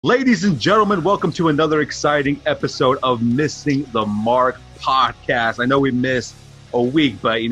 Ladies and gentlemen, welcome to another exciting episode of Missing the Mark podcast. I know we missed a week, but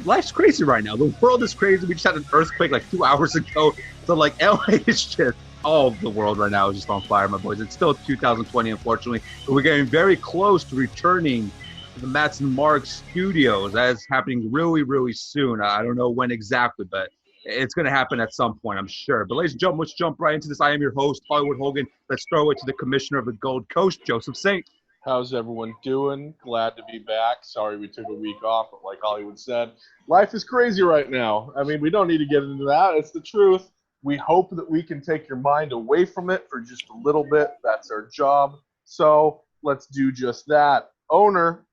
life's crazy right now. The world is crazy. We just had an earthquake like 2 hours ago. So like LA is just, all of the world right now is just on fire, my boys. It's still 2020, unfortunately, but we're getting very close to returning to the Mats and Mark studios. That's happening really, really soon. I don't know when exactly, but it's going to happen at some point, I'm sure. But ladies and gentlemen, let's jump right into this. I am your host, Hollywood Hogan. Let's throw it to the commissioner of the Gold Coast, Joseph Saint. How's everyone doing? Glad to be back. Sorry we took a week off, but like Hollywood said, life is crazy right now. I mean, we don't need to get into that. It's the truth. We hope that we can take your mind away from it for just a little bit. That's our job. So let's do just that. Owner,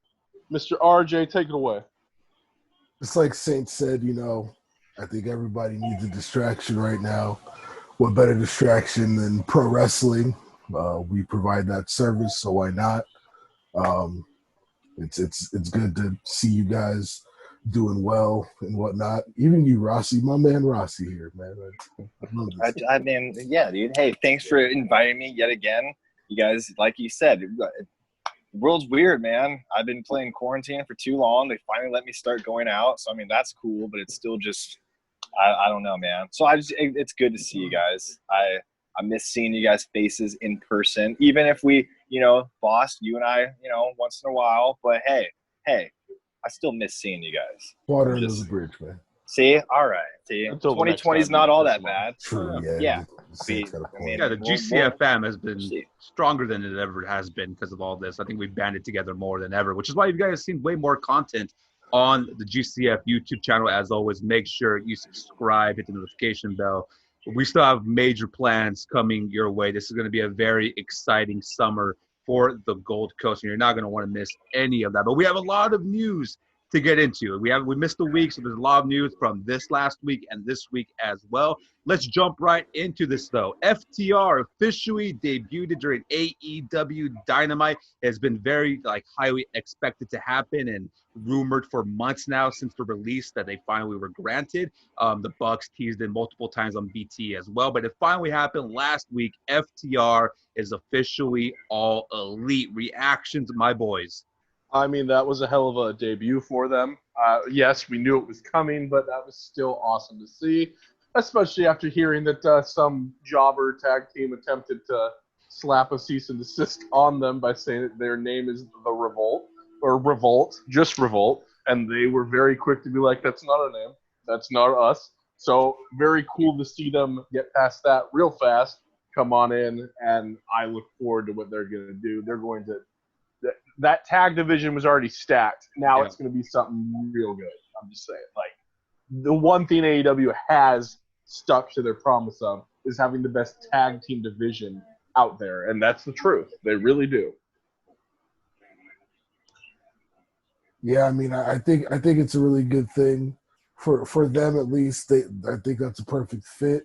Mr. RJ, take it away. Just like Saint said, I think everybody needs a distraction right now. What better distraction than pro wrestling? We provide that service, so why not? It's good to see you guys doing well and whatnot. Even you, Rossi, my man Rossi here, man. I mean, yeah, dude. Hey, thanks for inviting me yet again. You guys, like you said, the world's weird, man. I've been playing quarantine for too long. They finally let me start going out, so I mean that's cool. But it's still just, I don't know, man. So it's good to see you guys. I miss seeing you guys' faces in person, even if we, boss, you and I, once in a while. But hey, I still miss seeing you guys. Water under the bridge, man. See, all right. See, 2020 is not all that bad. True, yeah. The GCFM has been stronger than it ever has been because of all this. I think we've banded together more than ever, which is why you guys have seen way more content on the GCF YouTube channel. As always, make sure you subscribe, hit the notification bell. We still have major plans coming your way. This is going to be a very exciting summer for the Gold Coast, and you're not going to want to miss any of that. But we have a lot of news to get into. We missed a week, so there's a lot of news from this last week and this week as well. Let's jump right into this, though. FTR officially debuted during AEW Dynamite. It has been very highly expected to happen and rumored for months now since the release that they finally were granted. The Bucks teased it multiple times on BT as well, but it finally happened last week. FTR is officially all elite. Reactions, my boys. I mean, that was a hell of a debut for them. Yes, we knew it was coming, but that was still awesome to see, especially after hearing that some jobber tag team attempted to slap a cease and desist on them by saying that their name is The Revolt, or Revolt, just Revolt, and they were very quick to be like, that's not our name, that's not us. So very cool to see them get past that real fast, come on in, and I look forward to what they're going to do. They're going to that tag division was already stacked. Now It's going to be something real good. I'm just saying. The one thing AEW has stuck to their promise of is having the best tag team division out there, and that's the truth. They really do. Yeah, I mean, I think it's a really good thing for them at least. I think that's a perfect fit.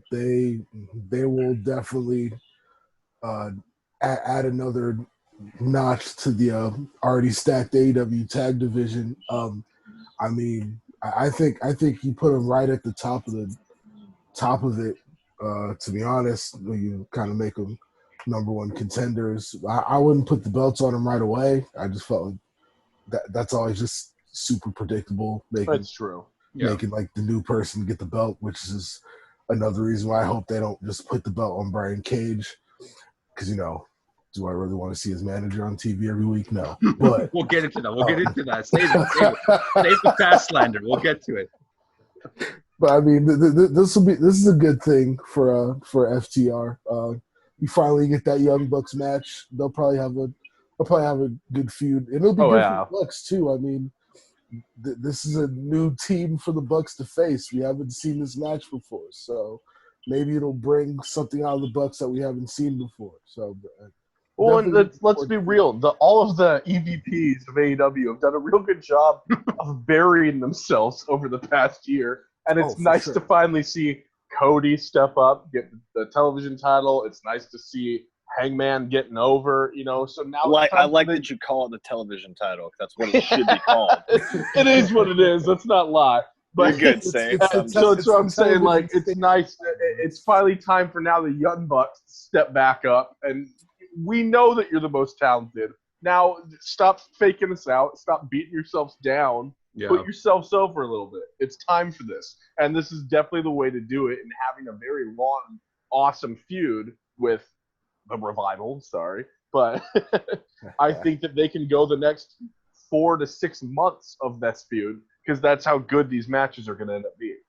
They will definitely add another notch to the already stacked AEW tag division. I mean, I think you put them right at the top of it. To be honest, you kind of make them number one contenders. I wouldn't put the belts on them right away. I just felt like that's always just super predictable. That's true. Making the new person get the belt, which is another reason why I hope they don't just put the belt on Brian Cage, because do I really want to see his manager on TV every week? No. But we'll get into that. Save the fast slander. We'll get to it. But I mean, this is a good thing for FTR. You finally get that Young Bucks match. They'll probably have a good feud, and it'll be good for the Bucks too. I mean, this is a new team for the Bucks to face. We haven't seen this match before, so maybe it'll bring something out of the Bucks that we haven't seen before. So. Well, and let's be real. All of the EVPs of AEW have done a real good job of burying themselves over the past year. And it's nice to finally see Cody step up, get the television title. It's nice to see Hangman getting over, So now I like that you call it the television title. That's what it should be called. It is what it is. Let's not lie. But You're good, Saint. so that's what I'm saying. Like, it's nice. It's finally time for now the Young Bucks to step back up, and we know that you're the most talented. Now, stop faking us out. Stop beating yourselves down. Yeah. Put yourselves over a little bit. It's time for this, and this is definitely the way to do it. And having a very long, awesome feud with the Revival. Sorry, but I think that they can go the next 4 to 6 months of this feud, because that's how good these matches are going to end up being.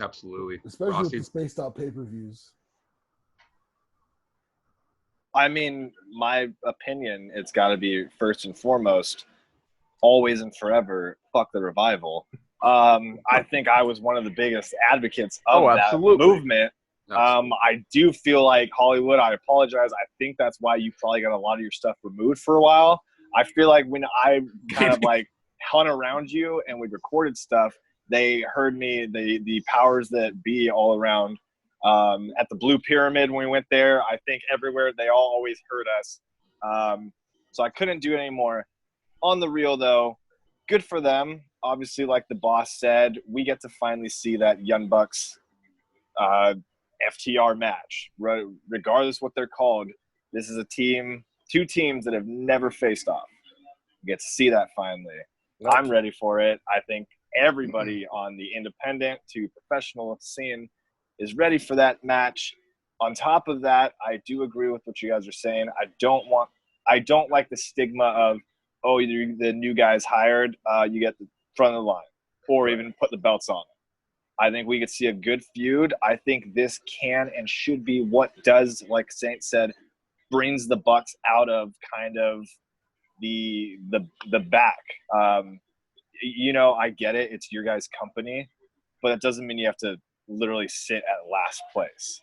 Absolutely. Especially with the spaced out pay-per-views. I mean, my opinion, it's got to be first and foremost, always and forever, fuck the Revival. I think I was one of the biggest advocates of that movement. I do feel like Hollywood, I apologize. I think that's why you probably got a lot of your stuff removed for a while. I feel like when I kind of like hung around you and we recorded stuff, they heard me, the powers that be all around at the Blue Pyramid when we went there. I think everywhere they all always heard us. So I couldn't do it anymore. On the real, though, good for them. Obviously, like the boss said, we get to finally see that Young Bucks FTR match. Regardless what they're called, this is a team, 2 teams that have never faced off. We get to see that finally. I'm ready for it. I think everybody on the independent to professional scene is ready for that match. On top of that, I do agree with what you guys are saying. I don't like the stigma of, oh, you're the new guys hired, you get the front of the line, or even put the belts on. I think we could see a good feud. I think this can and should be what does, like Saint said, brings the Bucks out of kind of the back. I get it. It's your guys' company, but it doesn't mean you have to literally sit at last place.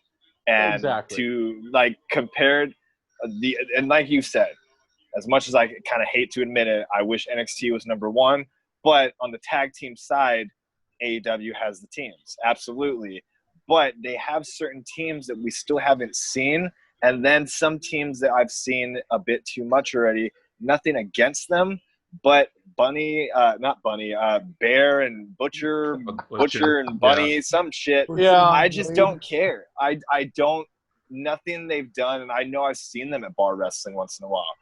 And to like compared and like you said, as much as I kind of hate to admit it, I wish NXT was number 1. But on the tag team side, AEW has the teams, absolutely. But they have certain teams that we still haven't seen, and then some teams that I've seen a bit too much already. Nothing against them, but Bear and Butcher and Bunny, some shit. Yeah, I just don't care. I don't. Nothing they've done, and I know I've seen them at bar wrestling once in a while.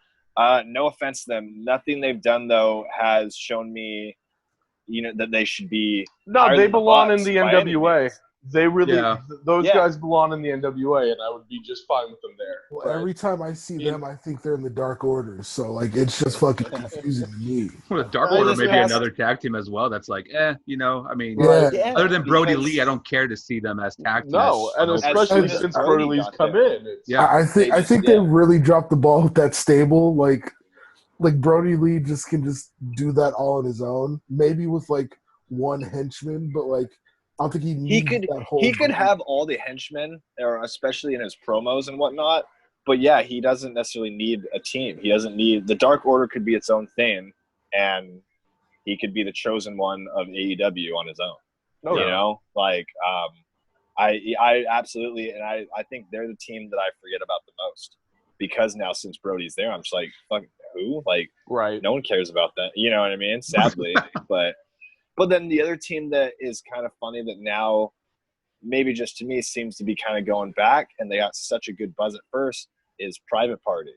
No offense to them. Nothing they've done though has shown me, that they should be. No, they belong in the NWA. They really, those guys belong in the NWA, and I would be just fine with them there. Well, every time I see them, I think they're in the Dark Order. So, like, it's just fucking confusing to me. Well, the Dark Order may be another tag team as well. That's like, I mean, other than Brody Lee, I don't care to see them as tag teams. No, and especially since Brody Lee's come in. I think they really dropped the ball with that stable. Like Brody Lee can do that all on his own. Maybe with like one henchman, but like. I don't think he could have all the henchmen, or especially in his promos and whatnot. But yeah, he doesn't necessarily need a team. He doesn't need the Dark Order could be its own thing, and he could be the chosen one of AEW on his own. I absolutely, and I think they're the team that I forget about the most, because now since Brody's there, I'm just like, fuck, who? Like, no one cares about that. You know what I mean? Sadly, But then the other team that is kind of funny that now maybe just to me seems to be kind of going back, and they got such a good buzz at first, is Private Party.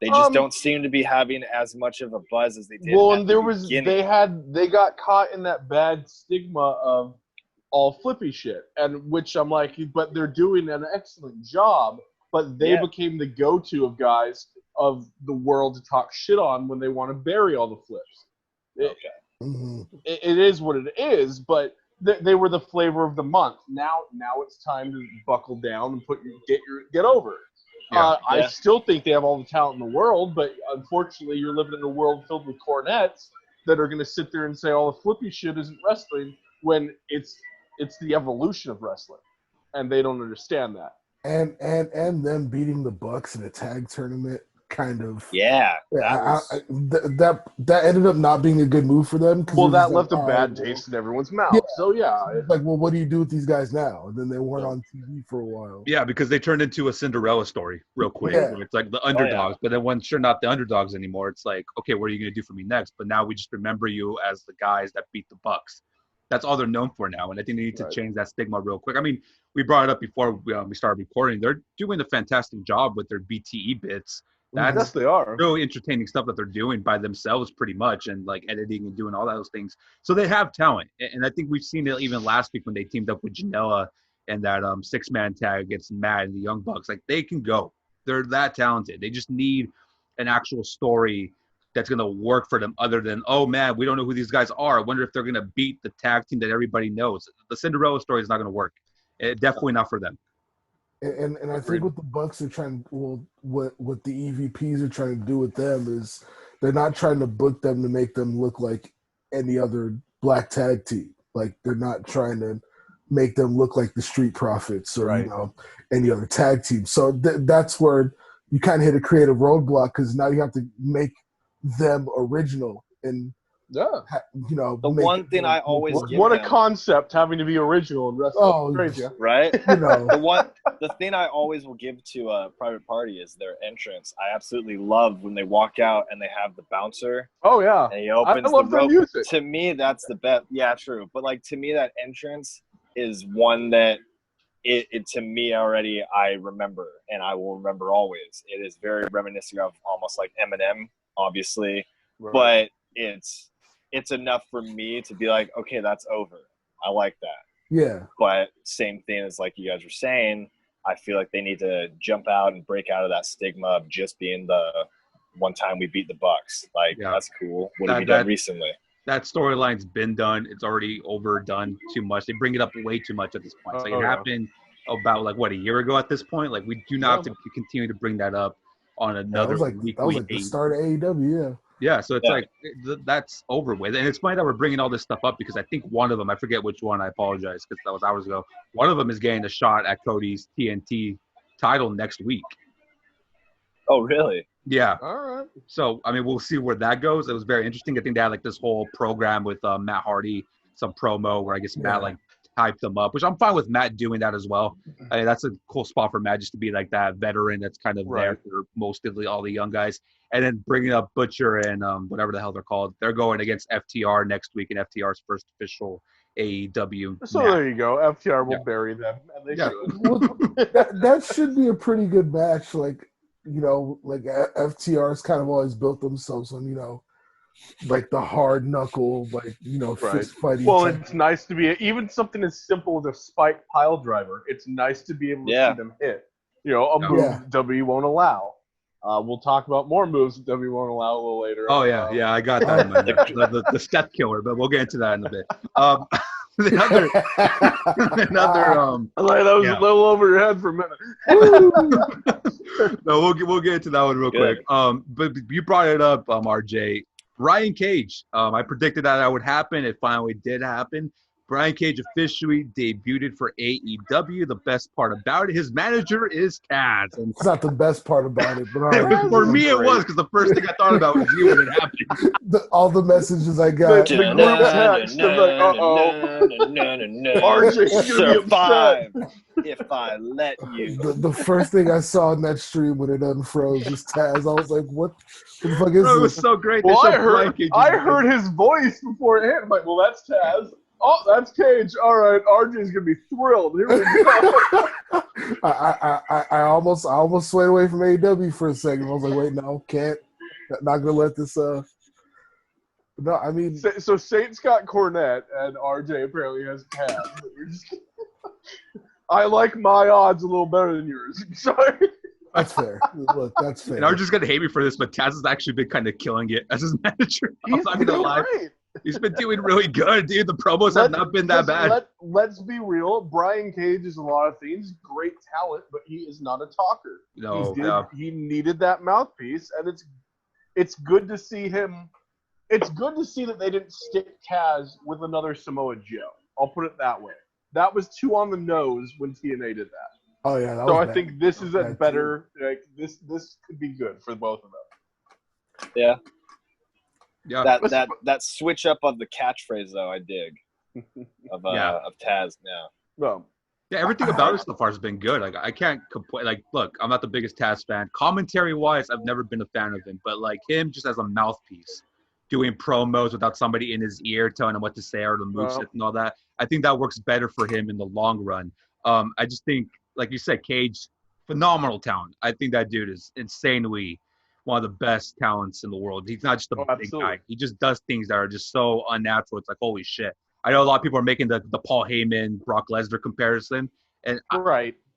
They just don't seem to be having as much of a buzz as they did. Well, and they got caught in that bad stigma of all flippy shit, and which I'm like, but they're doing an excellent job. But they became the go-to of guys of the world to talk shit on when they want to bury all the flips. It is what it is, but they were the flavor of the month. Now it's time to buckle down and get over it. I still think they have all the talent in the world, but unfortunately, you're living in a world filled with cornets that are going to sit there and say all the flippy shit isn't wrestling when it's the evolution of wrestling, and they don't understand that. And them beating the Bucks in a tag tournament. Kind of. That ended up not being a good move for them. Well, that left a bad taste in everyone's mouth. Yeah. So, It's like, well, what do you do with these guys now? And then they weren't on TV for a while. Yeah, because they turned into a Cinderella story real quick. Yeah. Where it's like the underdogs, but then when you're not the underdogs anymore, it's like, okay, what are you going to do for me next? But now we just remember you as the guys that beat the Bucks. That's all they're known for now, and I think they need to change that stigma real quick. I mean, we brought it up before we started recording. They're doing a fantastic job with their BTE bits. Yes, they are. Really entertaining stuff that they're doing by themselves pretty much, and like editing and doing all those things. So they have talent. And I think we've seen it even last week when they teamed up with Janela and that 6-man tag against Matt and the Young Bucks. Like, they can go. They're that talented. They just need an actual story that's going to work for them other than, oh, man, we don't know who these guys are. I wonder if they're going to beat the tag team that everybody knows. The Cinderella story is not going to work. Definitely not for them. And I think what the Bucks are trying, what the EVPs are trying to do with them is they're not trying to book them to make them look like any other black tag team. Like, they're not trying to make them look like the Street Profits or any other tag team. So that's where you kind of hit a creative roadblock, because now you have to make them original and the one thing I always give what a concept, having to be original and wrestling. Crazy, right? The thing I always will give to a Private Party is their entrance. I absolutely love when they walk out and they have the bouncer. Oh yeah, and he opens I love the rope. Music. To me, that's the best. Yeah, true. But like, to me, that entrance is one that it to me already I remember, and I will remember always. It is very reminiscent of almost like Eminem, obviously, but it's enough for me to be like, okay, that's over. I like that. Yeah. But same thing as like you guys were saying, I feel like they need to jump out and break out of that stigma of just being the one time we beat the Bucks. Like, that's cool. What have you done recently? That storyline's been done. It's already overdone too much. They bring it up way too much at this point. It happened about a year ago at this point. Like, we do not have to continue to bring that up on another weekly. That was like the start of AEW, Yeah, so it's like that's over with. And it's funny that we're bringing all this stuff up because I think one of them, I forget which one, I apologize because that was hours ago, one of them is getting a shot at Cody's TNT title next week. Oh, really? Yeah. All right. So, I mean, we'll see where that goes. It was very interesting. I think they had like this whole program with Matt Hardy, some promo where I guess Matt hyped them up, which I'm fine with Matt doing that as well. I mean, that's a cool spot for Matt just to be like that veteran that's kind of there for most of all the young guys. And then bringing up Butcher and whatever the hell they're called. They're going against FTR next week in FTR's first official AEW. So there you go. FTR will bury them. And they should. That should be a pretty good match. Like, FTR's kind of always built themselves on, like the hard knuckle, fist fighting. Well, it's nice to be even something as simple as a spike pile driver. It's nice to be able to see them hit. A move WWE won't allow. We'll talk about more moves that WWE won't allow a little later. Oh yeah, I got that in my the step killer, but we'll get into that in a bit. Another that was a little over your head for a minute. No, we'll get into that one real quick. But you brought it up, RJ. Brian Cage. I predicted that would happen. It finally did happen. Brian Cage officially debuted for AEW. The best part about it, his manager is Kaz. And it's not the best part about it, but for me it was, because the first thing I thought about was you when it happened. All the messages I got. The group text. I'm like, RJ's gonna be upset if I let you. The first thing I saw in that stream when it unfroze was Taz. I was like, what the fuck is this? It was so great. Well, I heard his voice before it hit. I'm like, well, that's Taz. Oh, that's Cage. All right, RJ's gonna be thrilled. Here we go. I almost swayed away from AEW for a second. I was like, wait, no, can't. Not gonna let this. No, I mean. So Saint's got Cornette, and RJ apparently has Taz. I like my odds a little better than yours. Sorry. That's fair. Look, that's fair. And RJ's gonna hate me for this, but Taz has actually been kind of killing it as his manager. I'm not gonna lie. Great. He's been doing really good, dude. The promos have not been that bad. Let's be real. Brian Cage is a lot of things. Great talent, but he is not a talker. No, he needed that mouthpiece, and it's good to see him. It's good to see that they didn't stick Taz with another Samoa Joe. I'll put it that way. That was too on the nose when TNA did that. Oh yeah. So I think this is a better. Like this could be good for both of them. Yeah. Yeah. That switch up of the catchphrase though, I dig. Of Taz now. Well, yeah, everything about it so far has been good. Like I can't complain. Like, look, I'm not the biggest Taz fan. Commentary wise, I've never been a fan of him, but like him just as a mouthpiece, doing promos without somebody in his ear telling him what to say or the moveset and all that. I think that works better for him in the long run. I just think, like you said, Cage, phenomenal talent. I think that dude is insanely one of the best talents in the world. He's not just a big guy. He just does things that are just so unnatural. It's like, holy shit. I know a lot of people are making the Paul Heyman, Brock Lesnar comparison, and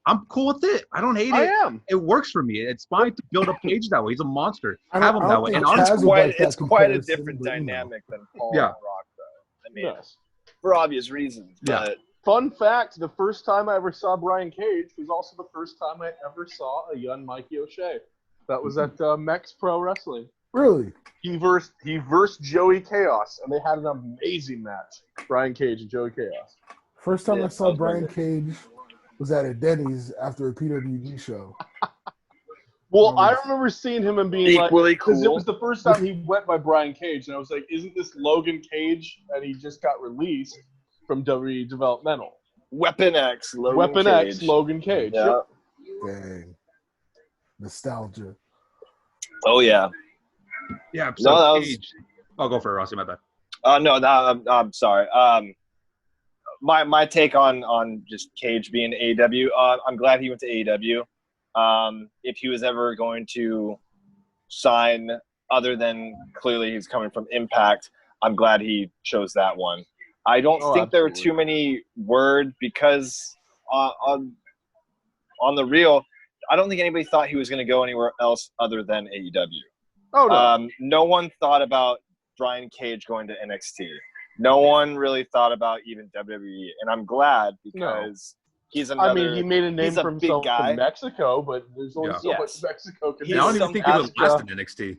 I'm cool with it. I don't hate it. I am. It works for me. It's fine to build up Cage that way. He's a monster. Have him that way. And it's quite a different dynamic than Paul and Brock, though. I mean, for obvious reasons. But fun fact: the first time I ever saw Brian Cage was also the first time I ever saw a young Mikey O'Shea. That was at Mex Pro Wrestling. Really? He versed Joey Chaos, and they had an amazing match. Brian Cage and Joey Chaos. First time I saw Brian Cage was at a Denny's after a PWG show. Well, I remember seeing him and being equally because cool. It was the first time he went by Brian Cage, and I was like, "Isn't this Logan Cage?" And he just got released from WWE Developmental. Weapon X, Logan Cage. Yeah. Dang. Nostalgia. Oh yeah. Yeah. So Cage. I'll go for it, Rossi. My bad. I'm sorry. My take on just Cage being AEW. I'm glad he went to AEW. If he was ever going to sign, other than clearly he's coming from Impact, I'm glad he chose that one. I don't think there were too many word because on the real, I don't think anybody thought he was going to go anywhere else other than AEW. Oh no. No one thought about Brian Cage going to NXT. No one really thought about even WWE, and I'm glad because he's another. I mean, he made a name for himself from Mexico, but there's only so much Mexico can do. I don't even think he would last in NXT.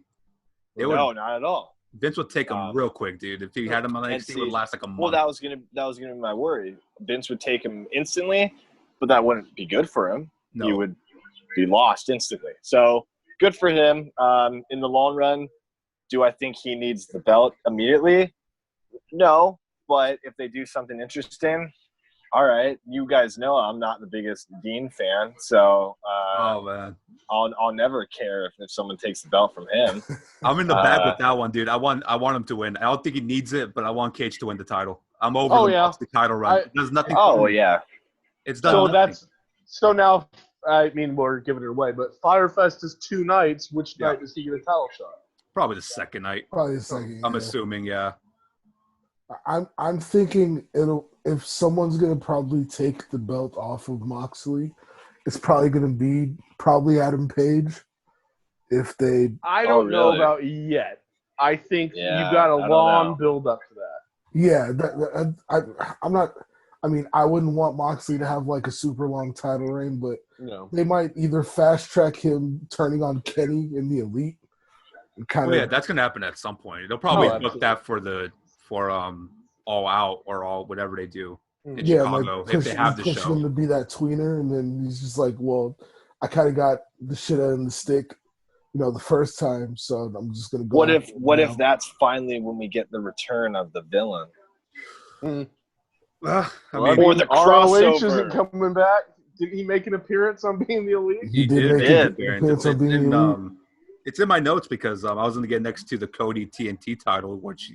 No, not at all. Vince would take him real quick, dude. If he had him on NXT, it would last like a month. Well, that was gonna be my worry. Vince would take him instantly, but that wouldn't be good for him. No. He would be lost instantly. So good for him. In the long run, do I think he needs the belt immediately? No, but if they do something interesting, all right. You guys know I'm not the biggest Dean fan, so man, I'll never care if someone takes the belt from him. I'm in the bag with that one, dude. I want him to win. I don't think he needs it, but I want Cage to win the title. I'm over the title run. There's nothing. It's done. So now. I mean, we're giving it away, but Fyter Fest is 2 nights. Which night is he get a title shot? Probably the second night. Probably the second. I'm assuming, yeah. I'm thinking if someone's gonna probably take the belt off of Moxley, it's probably gonna be Adam Page. If they, I don't know about yet. I think you got a long build up to that. Yeah, I'm not. I mean, I wouldn't want Moxley to have like a super long title reign, but they might either fast track him turning on Kenny in the Elite. That's gonna happen at some point. They'll probably book that for All Out or all whatever they do in Chicago if they have the show. Push him to be that tweener, and then he's just like, "Well, I kind of got the shit out of the stick, the first time, so I'm just gonna go." What if that's finally when we get the return of the villain? Or the crossover. ROH isn't coming back. Did he make an appearance on Being the Elite? He did make an appearance on Being the Elite. It's in my notes because I was going to get next to the Cody TNT title, which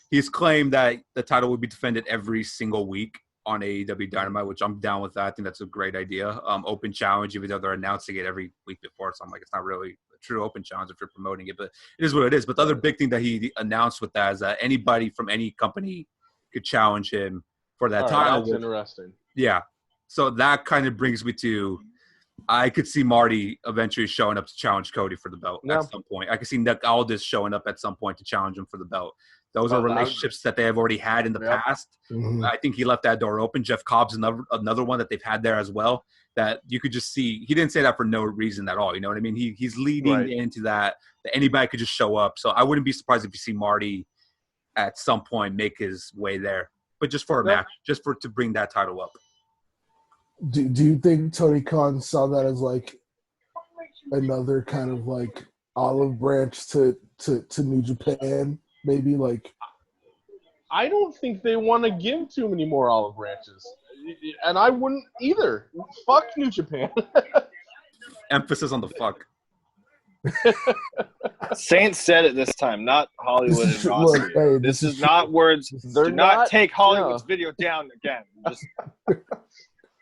he's claimed that the title would be defended every single week on AEW Dynamite, which I'm down with that. I think that's a great idea. Open challenge, even though they're announcing it every week before, so I'm like, it's not really a true open challenge if you're promoting it, but it is what it is. But the other big thing that he announced with that is that anybody from any company could challenge him for that title. That's interesting. Yeah. So that kind of brings me to, I could see Marty eventually showing up to challenge Cody for the belt at some point. I could see Nick Aldis showing up at some point to challenge him for the belt. Those are relationships that they have already had in the past. Mm-hmm. I think he left that door open. Jeff Cobb's another one that they've had there as well, that you could just see. He didn't say that for no reason at all. You know what I mean? He's leading into that anybody could just show up. So I wouldn't be surprised if you see Marty at some point make his way there, but just for a match, just to bring that title up. Do you think Tony Khan saw that as like another kind of like olive branch to New Japan? Maybe like, I don't think they want to give too many more olive branches, and I wouldn't either. Fuck New Japan. Emphasis on the fuck. Saint said it this time, not Hollywood and Rossi. This is not words. Do not take Hollywood's video down again. Just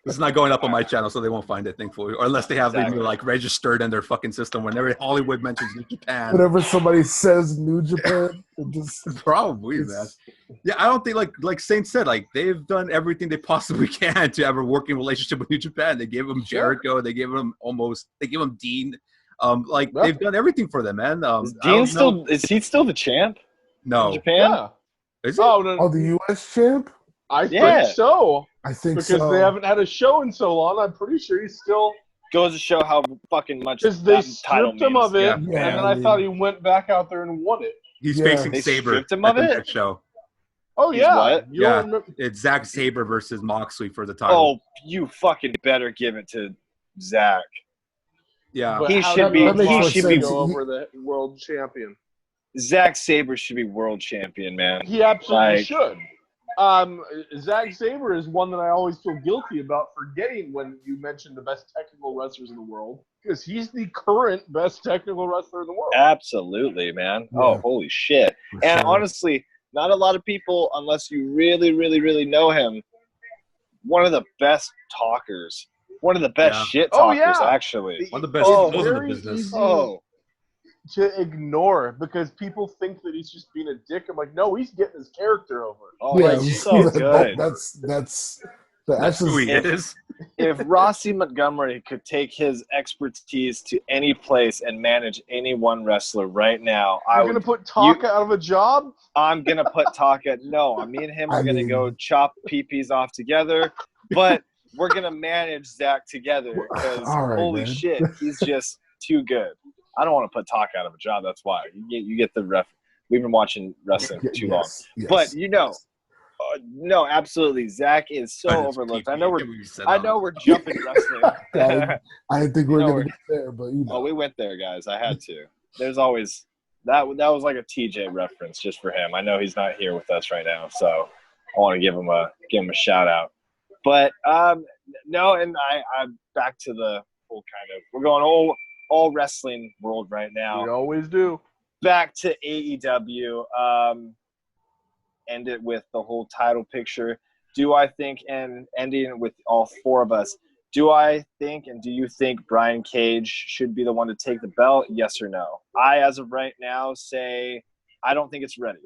This is not going up on my channel, so they won't find it, thankfully. Or unless they have me like registered in their fucking system whenever Hollywood mentions New Japan. Whenever somebody says New Japan, it just probably, man. Yeah, I don't think like Saint said, like they've done everything they possibly can to have a working relationship with New Japan. They gave him Jericho, they gave him Dean. They've done everything for them, man. Is he still the champ? No. In Japan? Yeah. Is he? Oh, the U.S. champ? I think so. I think because they haven't had a show in so long. I'm pretty sure he's still goes to show how fucking much because they stripped him of it, yeah. and then I thought he went back out there and won it. He's facing Saber stripped him of it? That show. Oh He's yeah, what? Yeah. It's Zack Sabre versus Moxley for the title. Oh, you fucking better give it to Zack. Yeah, But he how- should be. that makes He more should sense. be. Go over the world champion. Zack Sabre should be world champion, man. He absolutely Like- should. Zack Sabre is one that I always feel guilty about forgetting when you mention the best technical wrestlers in the world, because he's the current best technical wrestler in the world. Absolutely, man. Yeah. Oh, holy shit. For And sure. honestly, not a lot of people, unless you really, really, really know him, one of the best talkers. One of the best shit Oh, talkers, yeah. actually. one of the best Oh, people in the very business. easy. Oh, To ignore, because people think that he's just being a dick. I'm like, no, he's getting his character over. Yeah, he's so good. That's Who he is. If Rossi Montgomery could take his expertise to any place and manage any one wrestler right now, You're going to put Taka out of a job? I'm going to put Taka. No, me and him are going to mean- go chop peepees off together, but we're going to manage Zach together because All right, holy man. shit, he's just too good. I don't want to put Taka out of a job. That's why. You get the ref. We've been watching wrestling for too long. Yes. But no, absolutely. Zach is so overlooked. I know we're jumping wrestling. I didn't think we were No, going to get there, but you know. Oh, we went there, guys. I had to. There's always that was like a TJ reference just for him. I know he's not here with us right now, so I want to give him a shout out. But no, and I'm back to the whole kind of we're going all wrestling world right now. We always do. Back to AEW. End it with the whole title picture. Do I think, and ending with all four of us, do I think and do you think Brian Cage should be the one to take the belt? Yes or no? I, as of right now, say I don't think it's ready.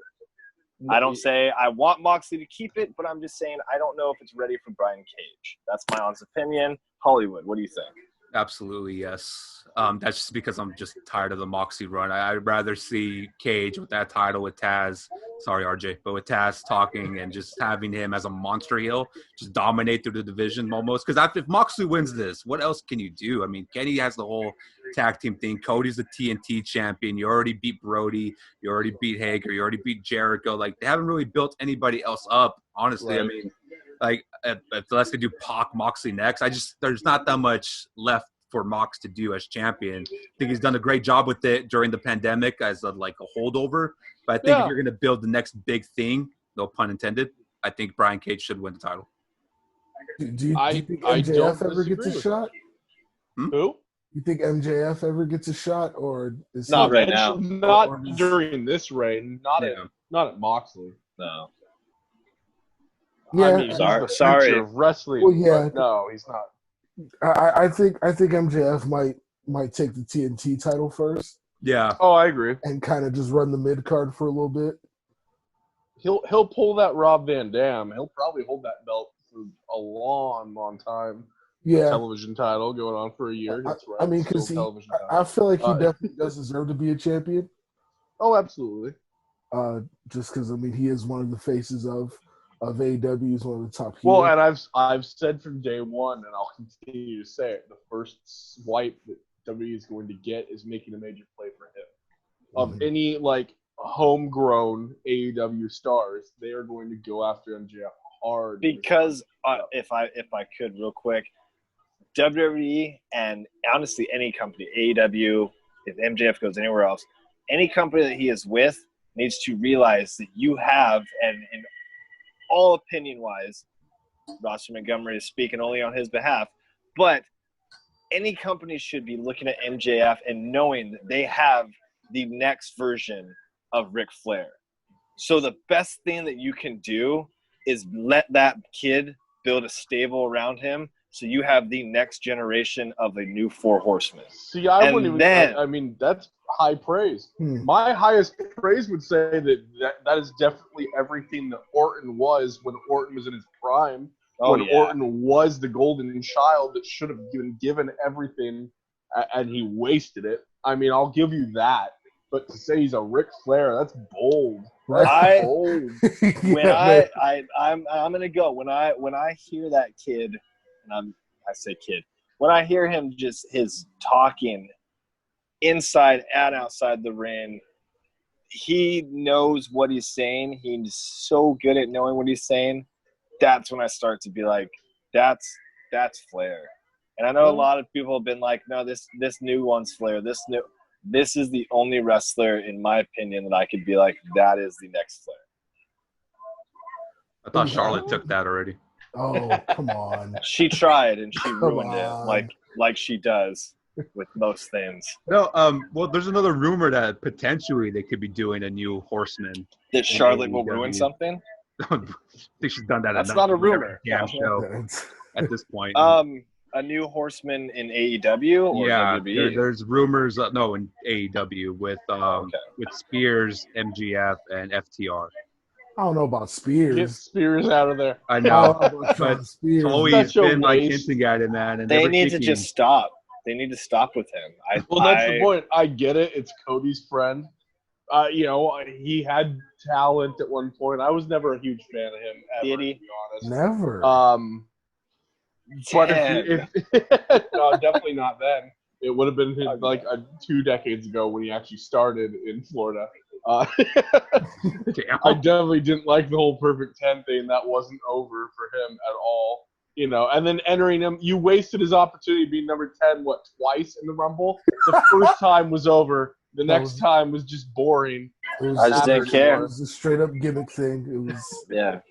I don't say I want Moxley to keep it, but I'm just saying I don't know if it's ready for Brian Cage. That's my honest opinion. Hollywood, what do you think? Absolutely, yes. That's just because I'm just tired of the Moxie run. I'd rather see Cage with that title with Taz. Sorry, RJ, but with Taz talking and just having him as a monster heel, just dominate through the division almost. Because if Moxley wins this, what else can you do? I mean, Kenny has the whole tag team thing. Cody's the TNT champion. You already beat Brody. You already beat Hager. You already beat Jericho. Like, they haven't really built anybody else up, honestly. Right. I mean, like, unless they do Pac Moxley next, there's not that much left for Mox to do as champion. I think he's done a great job with it during the pandemic as a holdover. But I think if you're going to build the next big thing, no pun intended, I think Brian Cage should win the title. Do you think MJF ever gets a shot? Who? You think MJF ever gets a shot, or is Not right now. Not during this reign. Not at Moxley. No. Yeah, I mean, he's the future of wrestling. Well, yeah. but no, he's not. I think MJF might take the TNT title first Yeah. Oh, I agree. and kind of just run the mid card for a little bit. He'll pull that Rob Van Dam. He'll probably hold that belt for a long, long time. Yeah, Television title going on for a year. That's right. I mean, because Still television title. I feel like he definitely does deserve to be a champion. Oh, absolutely. Just because I mean he is one of the faces of AEW. He's one of the top. Well, heels. and I've said from day one, and I'll continue to say it: the first swipe that WWE is going to get is making a major play for him. Of any homegrown AEW stars, they are going to go after MJF hard. Because if I could real quick, WWE and honestly any company, AEW, if MJF goes anywhere else, any company that he is with needs to realize that you have, and in all opinion wise, Rossi Montgomery is speaking only on his behalf, but any company should be looking at MJF and knowing that they have the next version of Ric Flair. So the best thing that you can do is let that kid build a stable around him, so you have the next generation of a new Four Horsemen. See, I wouldn't even. I mean, that's high praise. My highest praise would say that is definitely everything that Orton was when Orton was in his prime. Orton was the golden child that should have been given everything, and he wasted it. I mean, I'll give you that. But to say he's a Ric Flair, that's bold. That's bold. When I'm gonna go. When I hear that kid, and I say kid. When I hear him just his talking inside and outside the ring, he knows what he's saying. He's so good at knowing what he's saying. That's when I start to be like, that's Flair. And I know a lot of people have been like, no, this new one's Flair. This is the only wrestler, in my opinion, that I could be like, that is the next Flair. I thought Charlotte took that already. Oh, come on. She tried and she ruined it, like she does with most things. No, well, there's another rumor that potentially they could be doing a new Horseman. That Charlotte will ruin something? I think she's done that. That's not a rumor. Show at this point. A new Horseman in AEW or WWE? There's rumors. In AEW with Spears, MGF, and FTR. I don't know about Spears. Get Spears out of there. I know, but Chloe's been like hinting at it, man. And they need to just stop. They need to stop with him. That's the point. I get it. It's Cody's friend. He had talent at one point. I was never a huge fan of him, ever, to be honest. Never. But no, definitely not then. It would have been 2 decades ago when he actually started in Florida. I definitely didn't like the whole Perfect 10 thing. That wasn't over for him at all. And then entering him, you wasted his opportunity being number 10, twice in the Rumble? The first time was over. The next time was just boring. I just didn't care. It was a straight up gimmick thing. It was. Yeah.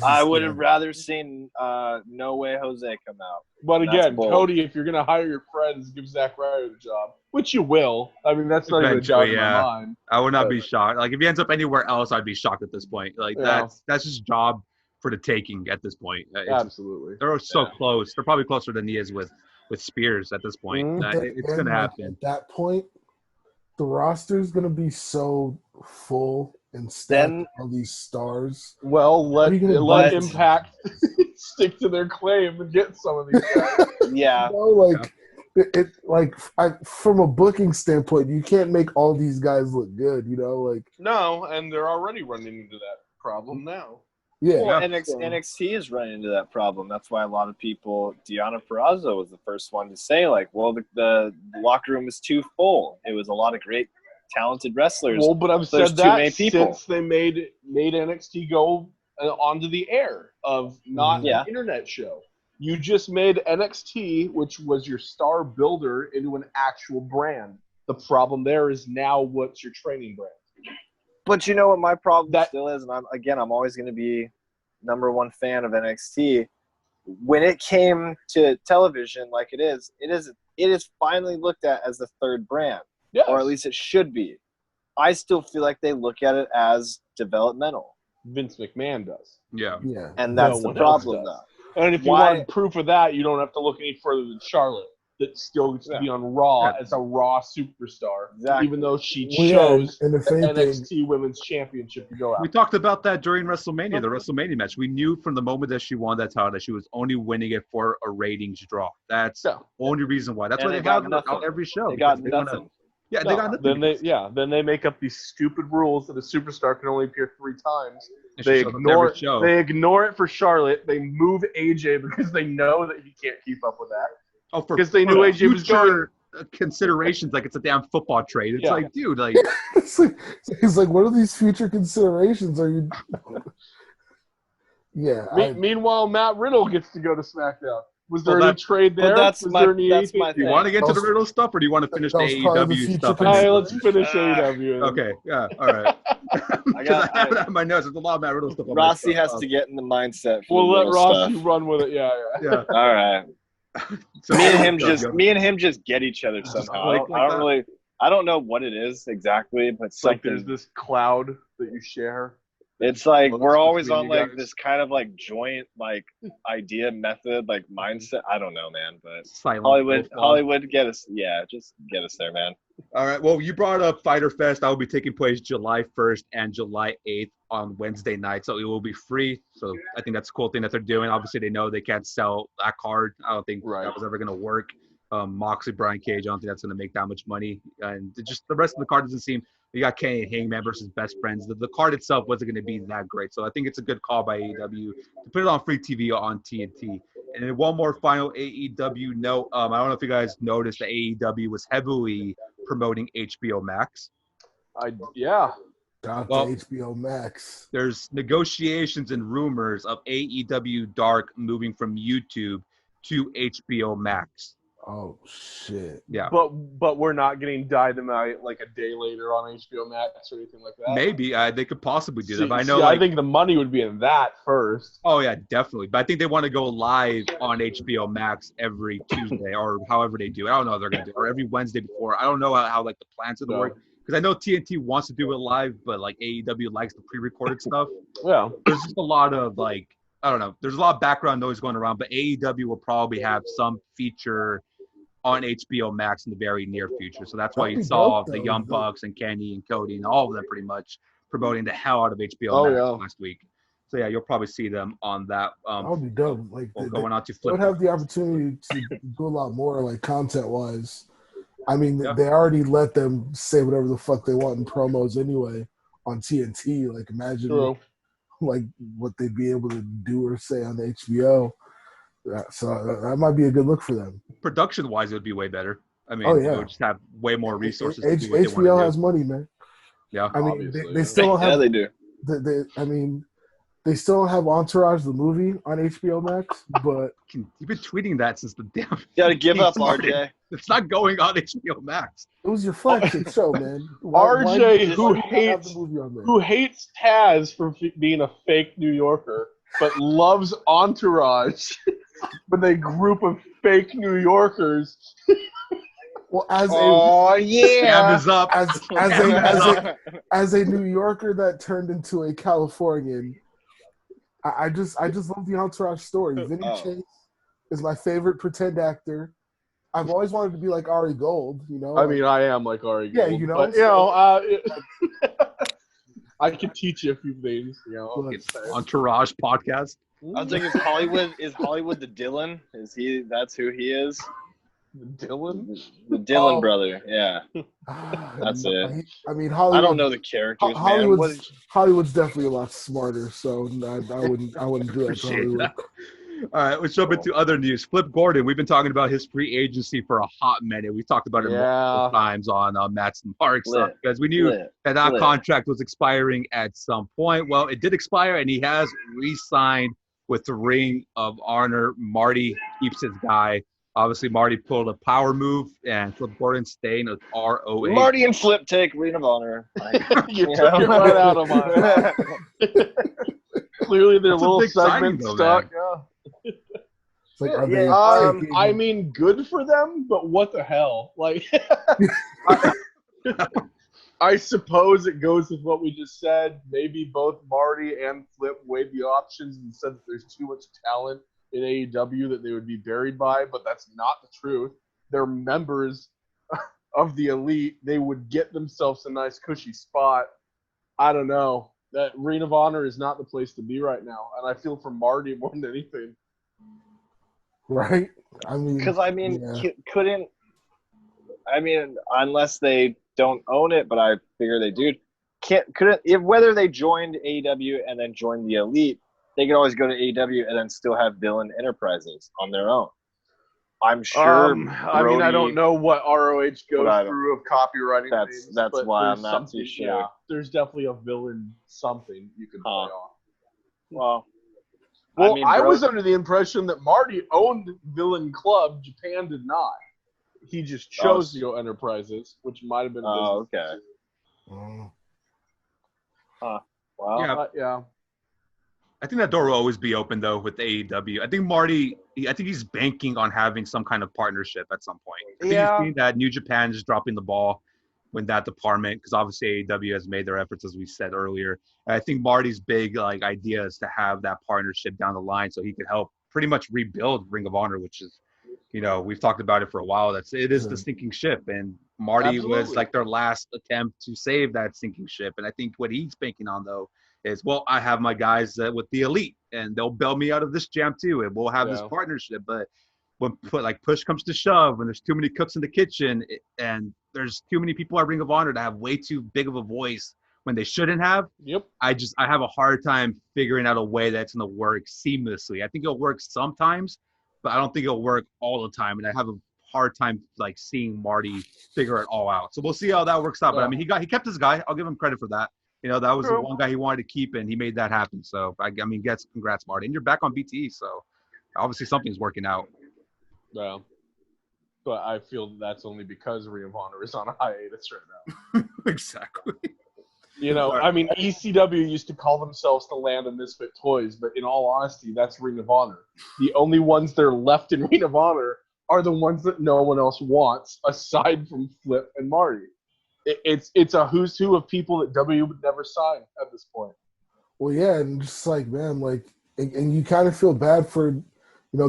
I would have rather seen No Way Jose come out. But again, Cody, if you're going to hire your friends, give Zack Ryder the job, which you will. I mean, that's not even a job in my mind. I would not be shocked. Like, if he ends up anywhere else, I'd be shocked at this point. Like, that's just job for the taking at this point. Absolutely. They're so close. They're probably closer than he is with Spears at this point. It's going to happen. At that point, the roster is going to be so full and stacked all these stars. Well, let Impact stick to their claim and get some of these guys. Yeah. From a booking standpoint, you can't make all these guys look good. No, and they're already running into that problem now. Yeah. Well, NXT is running into that problem. That's why a lot of people, Deonna Purrazzo was the first one to say, the locker room is too full. It was a lot of great, talented wrestlers. Well, but I've said that since they made NXT go onto the air of not an internet show. You just made NXT, which was your star builder, into an actual brand. The problem there is now what's your training brand? But you know what my problem still is, and I'm always going to be number one fan of NXT. When it came to television, like it is finally looked at as the third brand, or at least it should be. I still feel like they look at it as developmental. Vince McMahon does. Yeah. And that's the problem, though. And if you want proof of that, you don't have to look any further than Charlotte. That still gets to be on Raw as a Raw superstar, even though she chose the NXT Women's Championship to go out. We talked about that during WrestleMania, the WrestleMania match. We knew from the moment that she won that title that she was only winning it for a ratings draw. That's the only reason why. That's why they have her on every show. They got nothing. They got nothing. Then they make up these stupid rules that a superstar can only appear 3 times. They ignore it for Charlotte. They move AJ because they know that he can't keep up with that. Oh, because they knew AJ was going. Considerations like it's a damn football trade. It's like, dude, like he's like, what are these future considerations? Are you? Meanwhile, Matt Riddle gets to go to SmackDown. Was there any trade there? That's my do you want to get to the Riddle stuff, or do you want to finish the AEW stuff? Let's finish AEW. Okay, yeah, all right. I have it on my notes. There's a lot of Matt Riddle stuff. Rossi has to get in the mindset. We'll let Rossi run with it. Yeah. All right. So me and him just get each other somehow. I don't know what it is exactly, but it's like there's this cloud that you share. It's like we're always on like this kind of like joint like idea method like mindset. I don't know, man, but Hollywood get us. Yeah, just get us there, man. All right. Well, you brought up Fyter Fest. That will be taking place July 1st and July 8th on Wednesday night, so it will be free. So I think that's a cool thing that they're doing. Obviously, they know they can't sell that card. I don't think that was ever going to work. Moxley, Brian Cage, I don't think that's going to make that much money. And just the rest of the card doesn't seem – you got Kenny and Hangman versus Best Friends. The card itself wasn't going to be that great. So I think it's a good call by AEW to put it on free TV on TNT. And then one more final AEW note. I don't know if you guys noticed that AEW was heavily promoting HBO Max. Shout out to HBO Max. There's negotiations and rumors of AEW Dark moving from YouTube to HBO Max. Oh shit! Yeah, but we're not getting Dynamite like a day later on HBO Max or anything like that. Maybe they could possibly do that. But I think the money would be in that first. Oh yeah, definitely. But I think they want to go live on HBO Max every Tuesday or however they do. I don't know how they're gonna do it, or every Wednesday before. I don't know how like the plans are gonna work because I know TNT wants to do it live, but like AEW likes the pre-recorded stuff. Yeah, there's just a lot of like I don't know. There's a lot of background noise going around, but AEW will probably have some feature on HBO Max in the very near future. So that's why you saw the Young Bucks and Kenny and Cody and all of them pretty much promoting the hell out of HBO Max last week. So yeah, you'll probably see them on that. That would be dope. Like going on to Flip. They would have the opportunity to do a lot more, like content-wise. I mean, they already let them say whatever the fuck they want in promos anyway on TNT. Like imagine like what they'd be able to do or say on the HBO. So that might be a good look for them. Production-wise, it would be way better. I mean, they would just have way more resources. HBO has money, man. Yeah, I mean, they still don't have. Yeah, they do. I mean, they still don't have Entourage the movie on HBO Max, but you've been tweeting that since the damn. You gotta give up, RJ. It's not going on HBO Max. It was your flagship show, man. RJ, who hates Taz for being a fake New Yorker, but loves Entourage. But a group of fake New Yorkers. Well, as a New Yorker that turned into a Californian, I just love the Entourage story. Vinny Chase is my favorite pretend actor. I've always wanted to be like Ari Gold, you know. I mean, I am like Ari Gold. Yeah, you know. But, I can teach you a few things, you know. Entourage podcast. I was thinking, is Hollywood the Dylan? That's who he is? The Dylan? The Dylan brother, yeah. That's it. I mean, Hollywood, I don't know the characters, Hollywood's definitely a lot smarter, so I wouldn't do that to Hollywood. All right, let's jump into other news. Flip Gordon, we've been talking about his free agency for a hot minute. We talked about it multiple times on Matt's and Mark's stuff because we knew that contract was expiring at some point. Well, it did expire, and he has re-signed with the Ring of Honor. Marty keeps his guy. Obviously, Marty pulled a power move, and Flip Gordon staying with ROH. Marty and Flip take Ring of Honor. You took it right out of mine. Clearly, their little segment stuck. I mean, good for them, but what the hell? Like, I suppose it goes with what we just said. Maybe both Marty and Flip weighed the options and said that there's too much talent in AEW that they would be buried by, but that's not the truth. They're members of the elite. They would get themselves a nice cushy spot. I don't know. That Ring of Honor is not the place to be right now, and I feel for Marty more than anything. Right? I mean, unless they don't own it, but I figure they do. Whether they joined AEW and then joined the Elite, they could always go to AEW and then still have Villain Enterprises on their own. I'm sure. I don't know what ROH goes through of copywriting. That's why I'm not too sure. Yeah, there's definitely a villain something you can play off. Well, I was under the impression that Marty owned Villain Club. Japan did not. He just chose to go Enterprises, which might have been. Oh, okay. Oh. Huh. Well, yeah. I think that door will always be open though with AEW. I think Marty. I think he's banking on having some kind of partnership at some point. I think you've seen that New Japan is dropping the ball with that department because obviously AEW has made their efforts, as we said earlier. And I think Marty's big idea is to have that partnership down the line so he could help pretty much rebuild Ring of Honor, which is, we've talked about it for a while. It is the sinking ship, and Marty was like their last attempt to save that sinking ship. And I think what he's banking on though is, well, I have my guys with the Elite, and they'll bail me out of this jam too, and we'll have this partnership. But when push comes to shove, when there's too many cooks in the kitchen, and there's too many people at Ring of Honor that have way too big of a voice when they shouldn't have. Yep. I have a hard time figuring out a way that's going to work seamlessly. I think it'll work sometimes, but I don't think it'll work all the time. And I have a hard time seeing Marty figure it all out. So we'll see how that works out. But I mean, he kept his guy. I'll give him credit for that. That was the one guy he wanted to keep, and he made that happen. So I mean, congrats, Marty. And you're back on BTE, so obviously something's working out. Well, but I feel that's only because Ring of Honor is on a hiatus right now. Exactly. I mean, ECW used to call themselves the Land of Misfit Toys, but in all honesty, that's Ring of Honor. The only ones that are left in Ring of Honor are the ones that no one else wants, aside from Flip and Marty. It's a who's who of people that W would never sign at this point. Well, yeah, and just and you kind of feel bad for,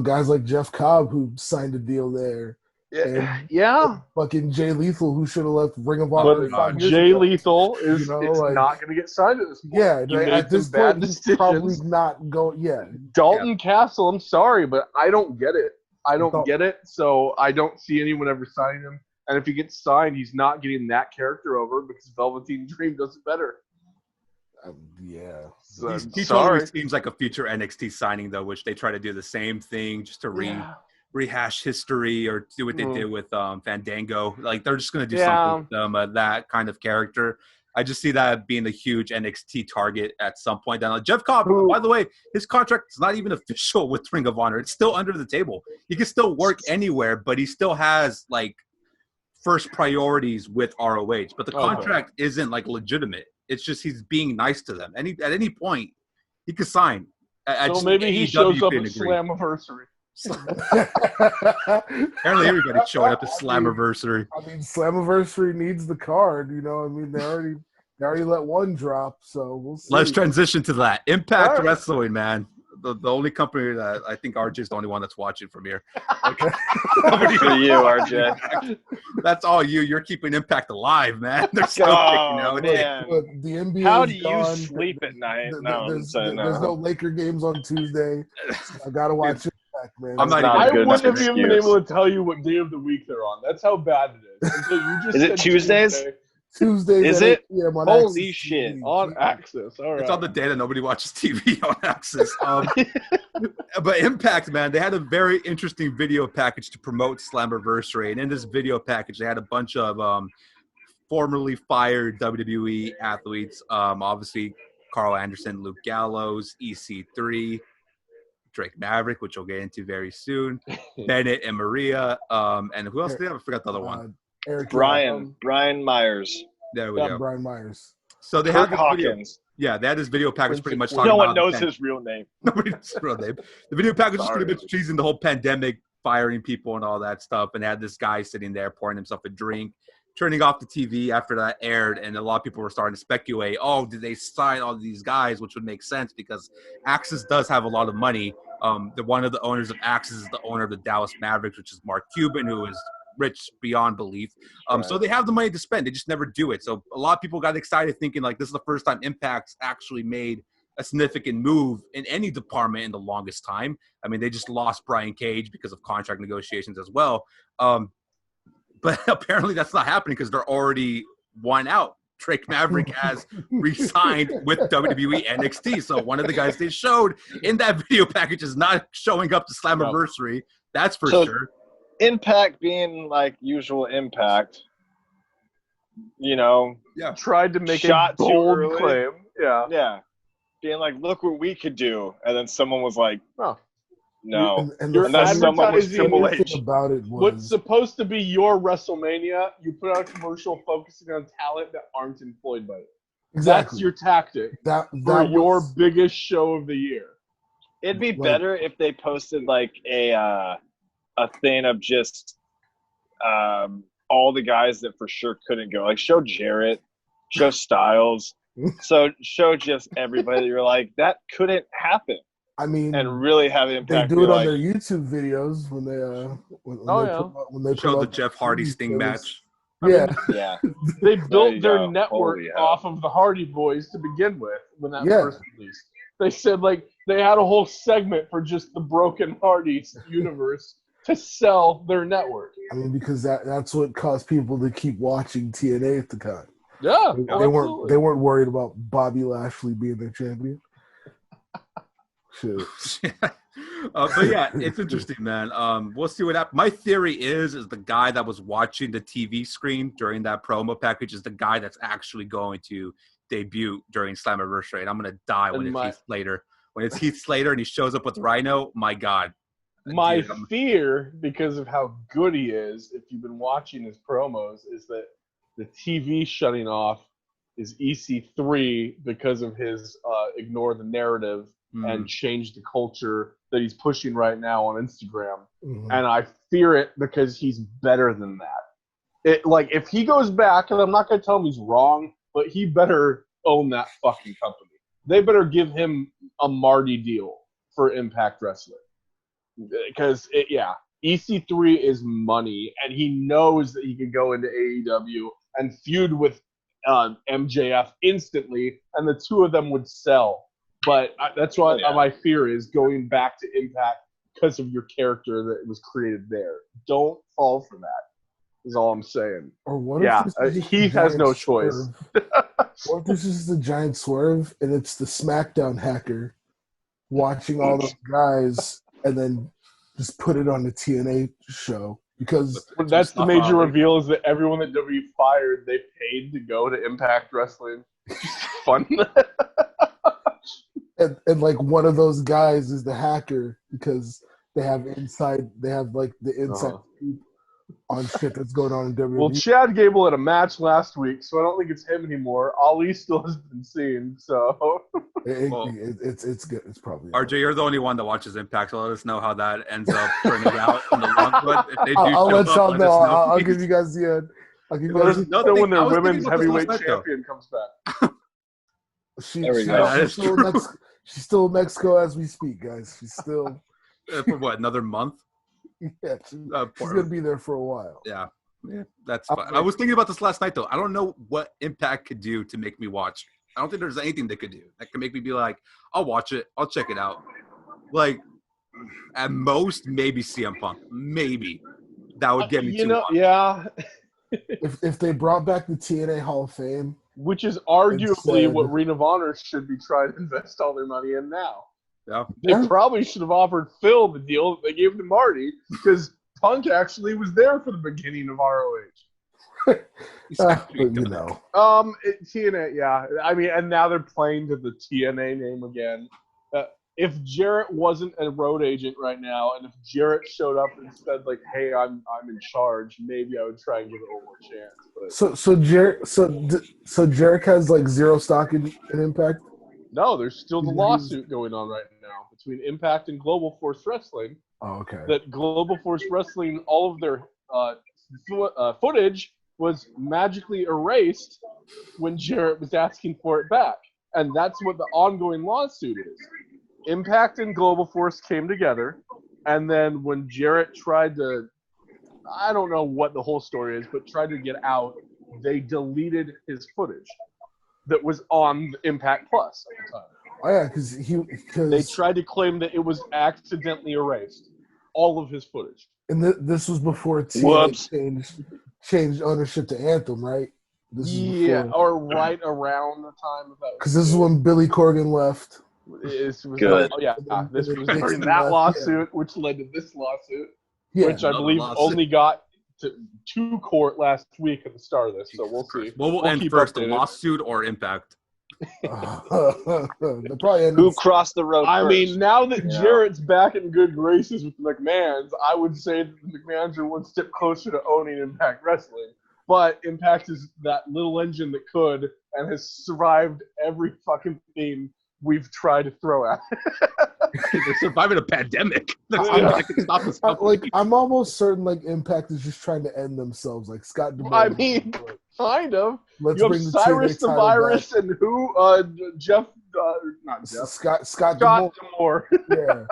guys like Jeff Cobb who signed a deal there. Yeah. Fucking Jay Lethal who should have left Ring of Honor. But Jay Lethal is not going to get signed at this point. Yeah, at this point, he's probably not going. Yeah. Dalton Castle, I'm sorry, but I don't get it. Get it, so I don't see anyone ever signing him. And if he gets signed, he's not getting that character over because Velveteen Dream does it better. Yeah. So, he totally seems like a future NXT signing, though, which they try to do the same thing just to rehash history or do what they did with Fandango. They're just going to do something with them, that kind of character. I just see that being a huge NXT target at some point down. Jeff Cobb, by the way, his contract is not even official with Ring of Honor. It's still under the table. He can still work anywhere, but he still has, first priorities with ROH. But the contract isn't, legitimate. It's just he's being nice to them. At any point, he could sign. So maybe he shows up at Slammiversary. Apparently everybody's showing up at Slammiversary. I mean, Slammiversary needs the card. They already let one drop, so we'll see. Let's transition to that. Impact Wrestling, man. The only company that I think RJ is the only one that's watching from here. For you, RJ. That's all you. You're keeping Impact alive, man. They're still man. Look, the NBA. How do you sleep at night? There's no Laker games on Tuesday. I gotta watch it. Man. I wouldn't have even been able to tell you what day of the week they're on. That's how bad it is. Until you just is it Tuesdays? Tuesdays. Is it? Holy Access shit. TV. On Access. All right. It's on the day that nobody watches TV on Access. But Impact, man, they had a very interesting video package to promote Slammiversary. And in this video package, they had a bunch of formerly fired WWE athletes. Obviously, Carl Anderson, Luke Gallows, EC3. Drake Maverick, which we'll get into very soon, Bennett and Maria, and who else did I forgot the other one? Brian Myers. There we go. Brian Myers. So they had Hawkins. They had this video package pretty much talking about. No one knows his real name. Nobody knows his real name. The video package was pretty much teasing the whole pandemic, firing people and all that stuff, and had this guy sitting there pouring himself a drink, turning off the TV after that aired, and a lot of people were starting to speculate, did they sign all these guys, which would make sense because Axis does have a lot of money. One of the owners of Axis is the owner of the Dallas Mavericks, which is Mark Cuban, who is rich beyond belief. So they have the money to spend. They just never do it. So a lot of people got excited thinking this is the first time Impact's actually made a significant move in any department in the longest time. I mean, they just lost Brian Cage because of contract negotiations as well. But apparently that's not happening because they're already one out. Drake Maverick has re-signed with WWE NXT. So one of the guys they showed in that video package is not showing up to Slammiversary. That's for sure. Impact being usual Impact, tried to make a bold claim. Yeah. Being look what we could do. And then someone was like, no. And someone was Triple H. About it was, what's supposed to be your WrestleMania, you put out a commercial focusing on talent that aren't employed by it. Exactly. That's your tactic for your biggest show of the year. It'd be better if they posted like a thing of just all the guys that for sure couldn't go. Like show Jarrett, show Styles, show just everybody. You're like, that couldn't happen. I mean, and really have Impact. They do it on their YouTube videos when they show the Jeff Hardy Sting match. Yeah. They built their network off of the Hardy Boys to begin with when that first released. They said like they had a whole segment for just the Broken Hardys universe to sell their network. I mean, because that's what caused people to keep watching TNA at the time. Yeah, they weren't worried about Bobby Lashley being their champion. But yeah, it's interesting, man. We'll see what happens. My theory is the guy that was watching the TV screen during that promo package is the guy that's actually going to debut during Slammiversary, and I'm gonna die when it's Heath Slater. When it's Heath Slater and he shows up with Rhino, my God. My fear, because of how good he is, if you've been watching his promos, is that the TV shutting off is EC3 because of his ignore the narrative and change the culture that he's pushing right now on Instagram. Mm-hmm. And I fear it because he's better than that. If he goes back, and I'm not going to tell him he's wrong, but he better own that fucking company. They better give him a Marty deal for Impact Wrestling. Because, EC3 is money, and he knows that he can go into AEW and feud with MJF instantly, and the two of them would sell. But that's what my fear is, going back to Impact because of your character that was created there. Don't fall for that, is all I'm saying. Or what if Heath has no choice. What if this is the giant swerve, and it's the SmackDown hacker watching all those guys and then just put it on the TNA show? Because that's the major reveal, is that everyone that WWE fired, they paid to go to Impact Wrestling. Fun. And like one of those guys is the hacker because they have the inside scoop on shit that's going on in WWE. Well, Chad Gable had a match last week, so I don't think it's him anymore. Ali still has been seen, so it's good. It's probably RJ. You're the only one that watches Impact, so let us know how that ends up turning out in the long run. If they do I'll let y'all know. I'll give you guys the end. I'll give you guys when their women's heavyweight champion comes back. There we go. She's still in Mexico as we speak, guys. She's still for what, another month? Yeah, she's gonna be there for a while. Yeah, that's fine. I was thinking about this last night though. I don't know what Impact could do to make me watch. I don't think there's anything they could do that could make me be like, I'll watch it, I'll check it out. Like at most, maybe CM Punk, maybe that would get me to watch. Yeah. if they brought back the TNA Hall of Fame, which is arguably what Ring of Honor should be trying to invest all their money in now. Yeah. They probably should have offered Phil the deal that they gave to Marty, because Punk actually was there for the beginning of ROH. TNA, yeah. I mean, and now they're playing to the TNA name again. If Jarrett wasn't a road agent right now, and if Jarrett showed up and said like, "Hey, I'm in charge," maybe I would try and give it one more chance. But So Jarrett has like zero stock in Impact. No, there's still the lawsuit going on right now between Impact and Global Force Wrestling. Oh, okay. That Global Force Wrestling, all of their footage was magically erased when Jarrett was asking for it back, and that's what the ongoing lawsuit is. Impact and Global Force came together, and then when Jarrett tried to, I don't know what the whole story is, but tried to get out, they deleted his footage that was on Impact Plus at the time. Oh yeah, because they tried to claim that it was accidentally erased, all of his footage. And this was before TNA changed ownership to Anthem, right? Or right around the time of that. Because this is when Billy Corgan left. Good. This was during that lawsuit, which led to this lawsuit, which I believe only got to court last week at the start of this. So we'll see. What will end first, the lawsuit or Impact? Who crossed the road I first? mean, now that Jarrett's back in good graces with the McMahons, I would say that the McMahons are one step closer to owning Impact Wrestling. but Impact is that little engine that could and has survived every fucking thing we've tried to throw at it. They're surviving a pandemic. I'm almost certain like Impact is just trying to end themselves. Like Scott DeMore. I mean, kind of. Let's you have bring the Cyrus TNA the title Virus back. and who? Jeff, not Jeff. Scott DeMore. Yeah.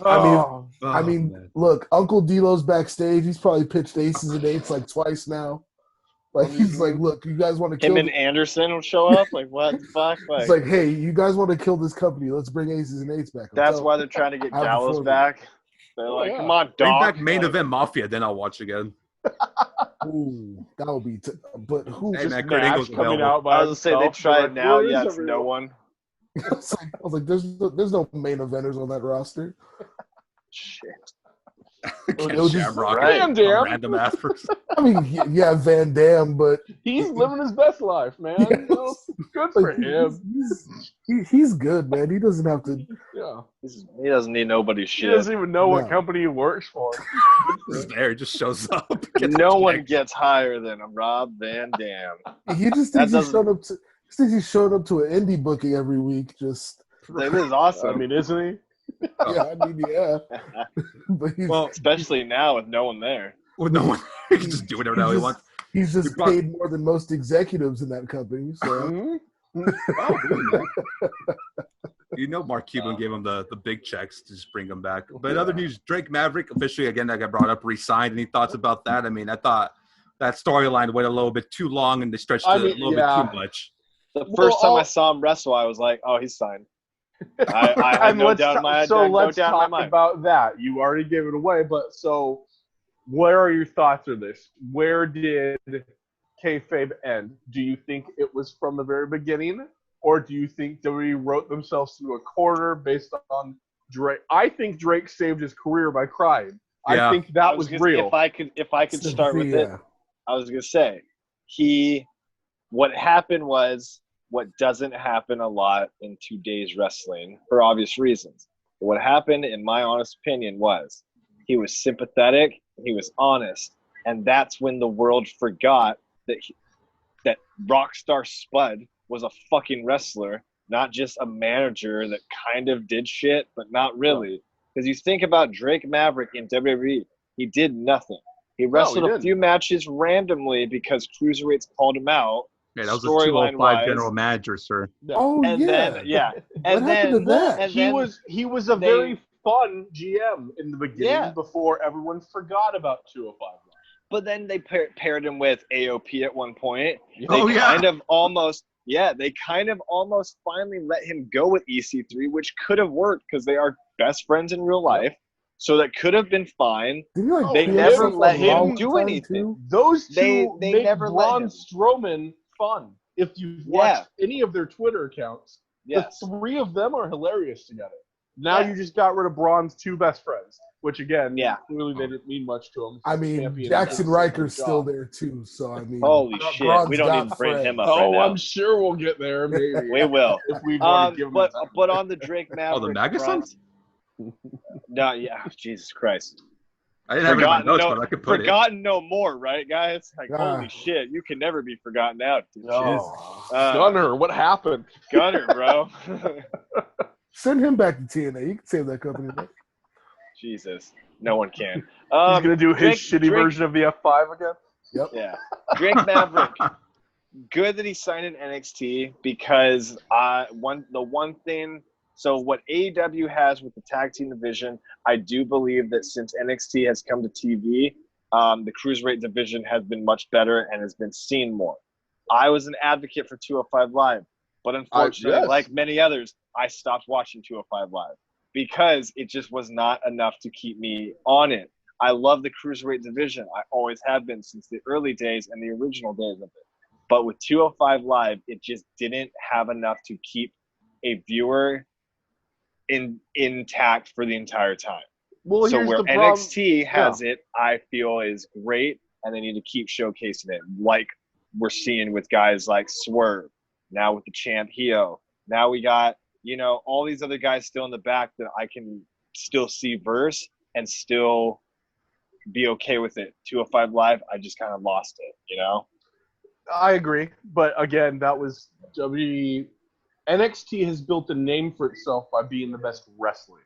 I mean, man. look, Uncle D'Lo's backstage. He's probably pitched aces and eights like twice now. Like he's like, look, you guys want to kill him and Anderson will show up? Like, what the fuck? It's like, hey, you guys want to kill this company? Let's bring aces and eights back. That's why they're trying to get Gallows back. They're like, come on, Bring dog. back main event Mafia, then I'll watch again. Ooh, that would be. But who? Hey, just man, Kurt Angle's coming available. out by I was gonna say they himself, tried like, now. where is Yeah, it's everyone? no one. I was like, there's no main eventers on that roster. Shit. It was just Shamrock, Van Dam. random ass person. I mean, yeah, Van Dam, but He's living his best life, man. Yes. You know, good for like, him. he's good, man. He doesn't have to. Yeah. He doesn't need nobody's He shit. doesn't even know what No. company he works for. Just there, just shows up. No one gets higher than a Rob Van Dam. He just thinks he's showing up to. He thinks he's showing up to an indie booking every week. Just That is awesome. I mean, isn't he? yeah, I mean, yeah. But he's, Well, especially now with no one there. with no one, he can just do whatever the hell he wants. he's just paid more than most executives in that company. So You know, Mark Cuban gave him the big checks to just bring him back. But in other news, Drake Maverick officially again that got brought up, re-signed. Any thoughts about that? I mean, I thought that storyline went a little bit too long and they stretched it a little bit too much. The first time I saw him wrestle, I was like, "Oh, he's signed." I had no doubt in my let's talk about that. You already gave it away, but so where are your thoughts on this? Where did kayfabe end? Do you think it was from the very beginning, or do you think WWE wrote themselves through a corner based on Drake? I think Drake saved his career by crying. Yeah. I think that was real. If I could start with it, I was gonna say what happened was what doesn't happen a lot in today's wrestling for obvious reasons. But what happened, in my honest opinion, was he was sympathetic, he was honest, and that's when the world forgot that Rockstar Spud was a fucking wrestler, not just a manager that kind of did shit, but not really. Because you think about Drake Maverick in WWE, he did nothing. He wrestled a few matches randomly because Cruiserweights called him out. Yeah, that was a 205 general manager, sir. Oh, and then what happened to that? And he was a very fun GM in the beginning before everyone forgot about 205 Live. But then they paired him with AOP at one point. They kind of almost finally let him go with EC3, which could have worked because they are best friends in real life. So that could have been fine. They never let him do anything. Those two they make never Braun let him. Strowman fun. If you've watched any of their Twitter accounts, the three of them are hilarious together. Now you just got rid of Braun's two best friends, which again, clearly they didn't mean much to him. I mean, Jackson Riker's still there too, so I mean, holy shit, Braun's we don't even bring him up. Oh, right now. I'm sure we'll get there. Maybe we will. If we want to give him but on the Drake Maverick, the MAGA sons? No, Jesus Christ. I didn't have it in my notes, but I could put forgotten no more, right, guys? Like, holy shit, you can never be forgotten out. Gunner, what happened? Gunner, bro. Send him back to TNA. You can save that company. Jesus, no one can. He's gonna do his shitty version of the F5 again. Yep. Yeah, Drake Maverick. Good that he signed in NXT because the one thing. So what AEW has with the tag team division, I do believe that since NXT has come to TV, the Cruiserweight division has been much better and has been seen more. I was an advocate for 205 Live, but unfortunately, like many others, I stopped watching 205 Live because it just was not enough to keep me on it. I love the Cruiserweight division. I always have been since the early days and the original days of it. But with 205 Live, it just didn't have enough to keep a viewer intact for the entire time. Well, so where NXT has it, I feel is great, and they need to keep showcasing it, like we're seeing with guys like Swerve, now with the champ Hio. Now we got, all these other guys still in the back that I can still see verse and still be okay with it. 205 Live, I just kind of lost it, you know? I agree, but again, that was WWE. NXT has built a name for itself by being the best wrestling.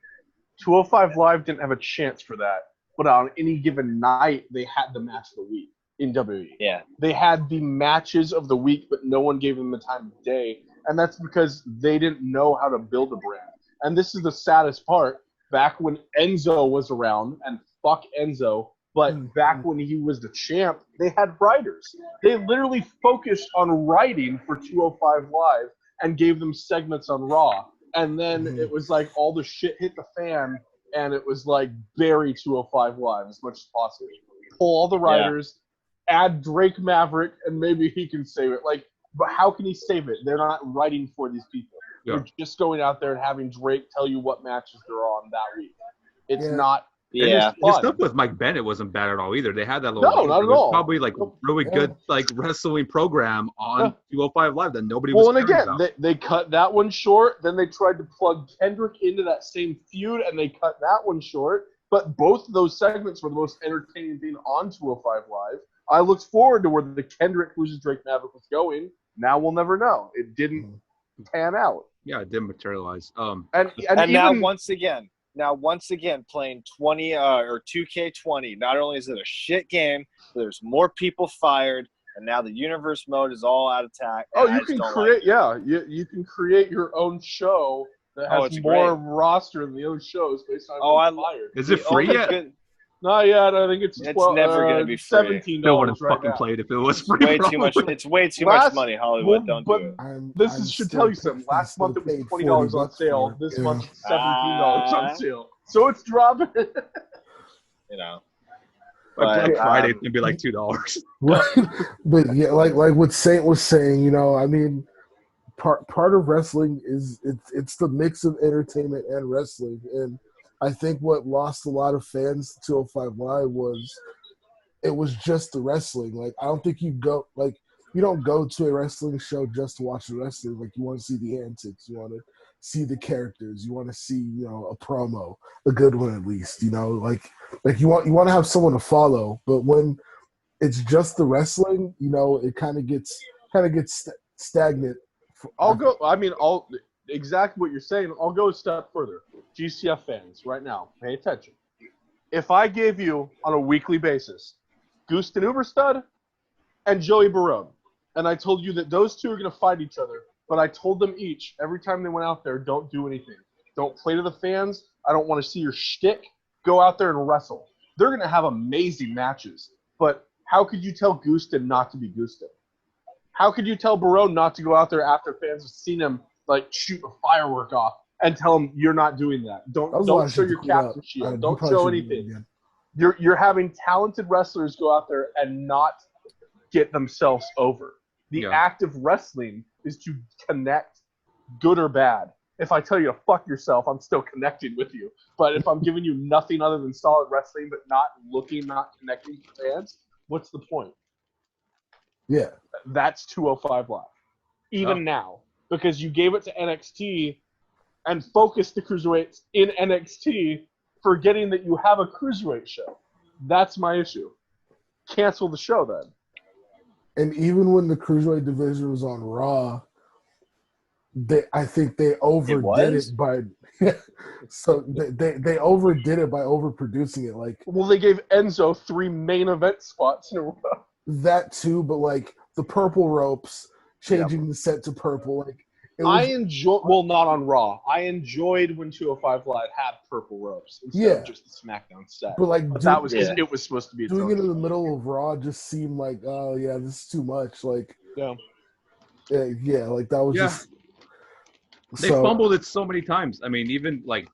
205 Live didn't have a chance for that, but on any given night, they had the match of the week in WWE. Yeah. They had the matches of the week, but no one gave them the time of day, and that's because they didn't know how to build a brand. And this is the saddest part. Back when Enzo was around, and fuck Enzo, but back when he was the champ, they had writers. They literally focused on writing for 205 Live and gave them segments on Raw. And then it was like all the shit hit the fan, and it was like bury 205 Live as much as possible. Pull all the writers, add Drake Maverick, and maybe he can save it. Like, but how can he save it? They're not writing for these people. Yeah. They're just going out there and having Drake tell you what matches they're on that week. It's not. Yeah. The stuff with Mike Bennett wasn't bad at all either. They had that little. No, not at all. Probably like really good like wrestling program on 205 Live that nobody was. Well, and again, about. they cut that one short. Then they tried to plug Kendrick into that same feud, and they cut that one short. But both of those segments were the most entertaining thing on 205 Live. I looked forward to where the Kendrick versus Drake Maverick was going. Now we'll never know. It didn't pan out. Yeah, it didn't materialize. And even, now once again, playing 20 or 2K20. Not only is it a shit game, but there's more people fired, and now the universe mode is all out of attack. Oh, you can create, you can create your own show that has more roster than the other shows based on fired. Is it free yet? Not yet. I think it's never going to be free. $17. No one would right fucking now. play it if it was free. Way too much. It's way too much money, Hollywood. Don't do it. This should tell you something. Last month it was $20 on sale. This month it's $17 on sale. So it's dropping. You know. Black Friday it's gonna be like $2. But yeah, like what Saint was saying, you know, I mean, part of wrestling is it's the mix of entertainment and wrestling, and I think what lost a lot of fans to 205 Live was it was just the wrestling. Like, I don't think you don't go to a wrestling show just to watch the wrestling. Like, you want to see the antics, you want to see the characters, you want to see, you know, a promo, a good one at least, you know, like you want to have someone to follow. But when it's just the wrestling, you know, it kind of gets stagnant. Exactly what you're saying. I'll go a step further. GCF fans, right now, pay attention. If I gave you, on a weekly basis, Gusten Uberstad and Joey Barone, and I told you that those two are going to fight each other, but I told them each, every time they went out there, don't do anything. Don't play to the fans. I don't want to see your shtick. Go out there and wrestle. They're going to have amazing matches, but how could you tell Gusten not to be Gusten? How could you tell Barone not to go out there after fans have seen him like shoot a firework off and tell him you're not doing that? Don't show your captain shield. Don't show anything. You're having talented wrestlers go out there and not get themselves over. The act of wrestling is to connect, good or bad. If I tell you to fuck yourself, I'm still connecting with you. But if I'm giving you nothing other than solid wrestling, but not connecting to fans, what's the point? Yeah. That's 205 Live. Even now. Because you gave it to NXT and focused the cruiserweights in NXT, forgetting that you have a cruiserweight show. That's my issue. Cancel the show then. And even when the cruiserweight division was on Raw, I think they overdid it by so they overdid it by overproducing it. Like, well, they gave Enzo 3 main event spots in a row. That too, but like the purple ropes, changing the set to purple, like not on Raw. I enjoyed when 205 Live had purple ropes instead of just the SmackDown set. But that was because it was supposed to be doing it in the middle of Raw just seemed like, oh yeah, this is too much. Like like that was just. They fumbled it so many times. I mean, even like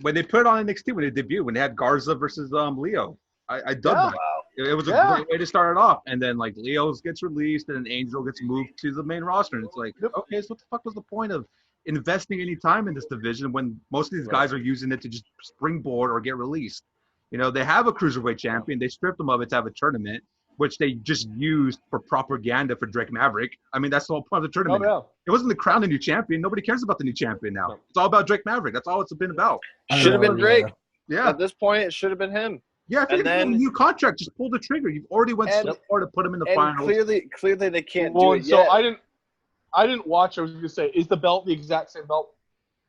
when they put it on NXT when they debuted, when they had Garza versus Leo, I dug that. It was a great way to start it off. And then like Leo gets released and then Angel gets moved to the main roster. And it's like, okay, so what the fuck was the point of investing any time in this division when most of these guys are using it to just springboard or get released? You know, they have a cruiserweight champion. They stripped them of it to have a tournament, which they just used for propaganda for Drake Maverick. I mean, that's the whole point of the tournament. It wasn't to crown a new champion. Nobody cares about the new champion now. It's all about Drake Maverick. That's all it's been about. Should have been Drake. Yeah. At this point, it should have been him. Yeah, if you're going to get a new contract, just pull the trigger. You've already went so far to put him in the finals. Clearly they can't do it so yet. I didn't watch. I was going to say, is the belt the exact same belt?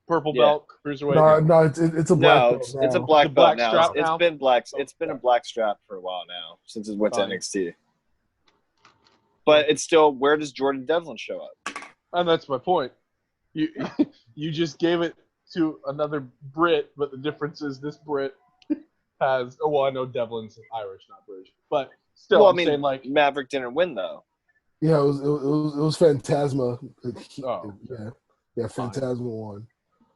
Purple belt, cruiserweight. No, it's a black belt. It's a black belt now. Strap It's now? been black. It's been a black strap for a while now since it went to NXT. But it's still, where does Jordan Devlin show up? And that's my point. You just gave it to another Brit, but the difference is this Brit has. Oh, well, I know Devlin's Irish, not British, but still, Well, I'm saying like Maverick didn't win though. Yeah, it was Phantasma. Yeah, Phantasma won.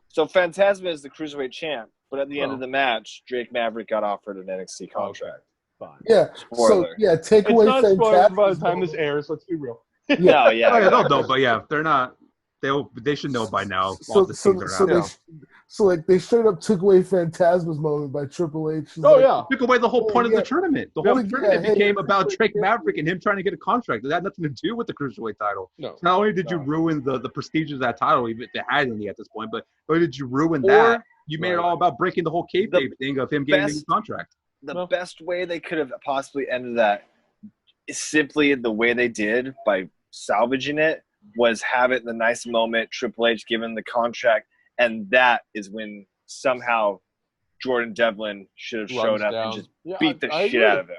So Phantasma is the cruiserweight champ, but at the end of the match, Drake Maverick got offered an NXT contract. Fine. Yeah. Spoiler. So take away It's not spoilers Phantasma. by the time this airs. Let's be real. No, yeah. They'll know, but yeah, if they're not, they should know by now. They straight up took away Phantasma's moment by Triple H. Took away the whole point of the tournament. The whole tournament became about Drake Maverick and him trying to get a contract. It had nothing to do with the cruiserweight title. No. Not only did you ruin the prestige of that title, even if it had any at this point, but not only did you ruin that, you made it all about breaking the whole kayfabe thing of him getting a contract. The best way they could have possibly ended that is simply the way they did by salvaging it was have it the nice moment, Triple H giving the contract, and that is when somehow Jordan Devlin should have showed up and just beat the shit out of him.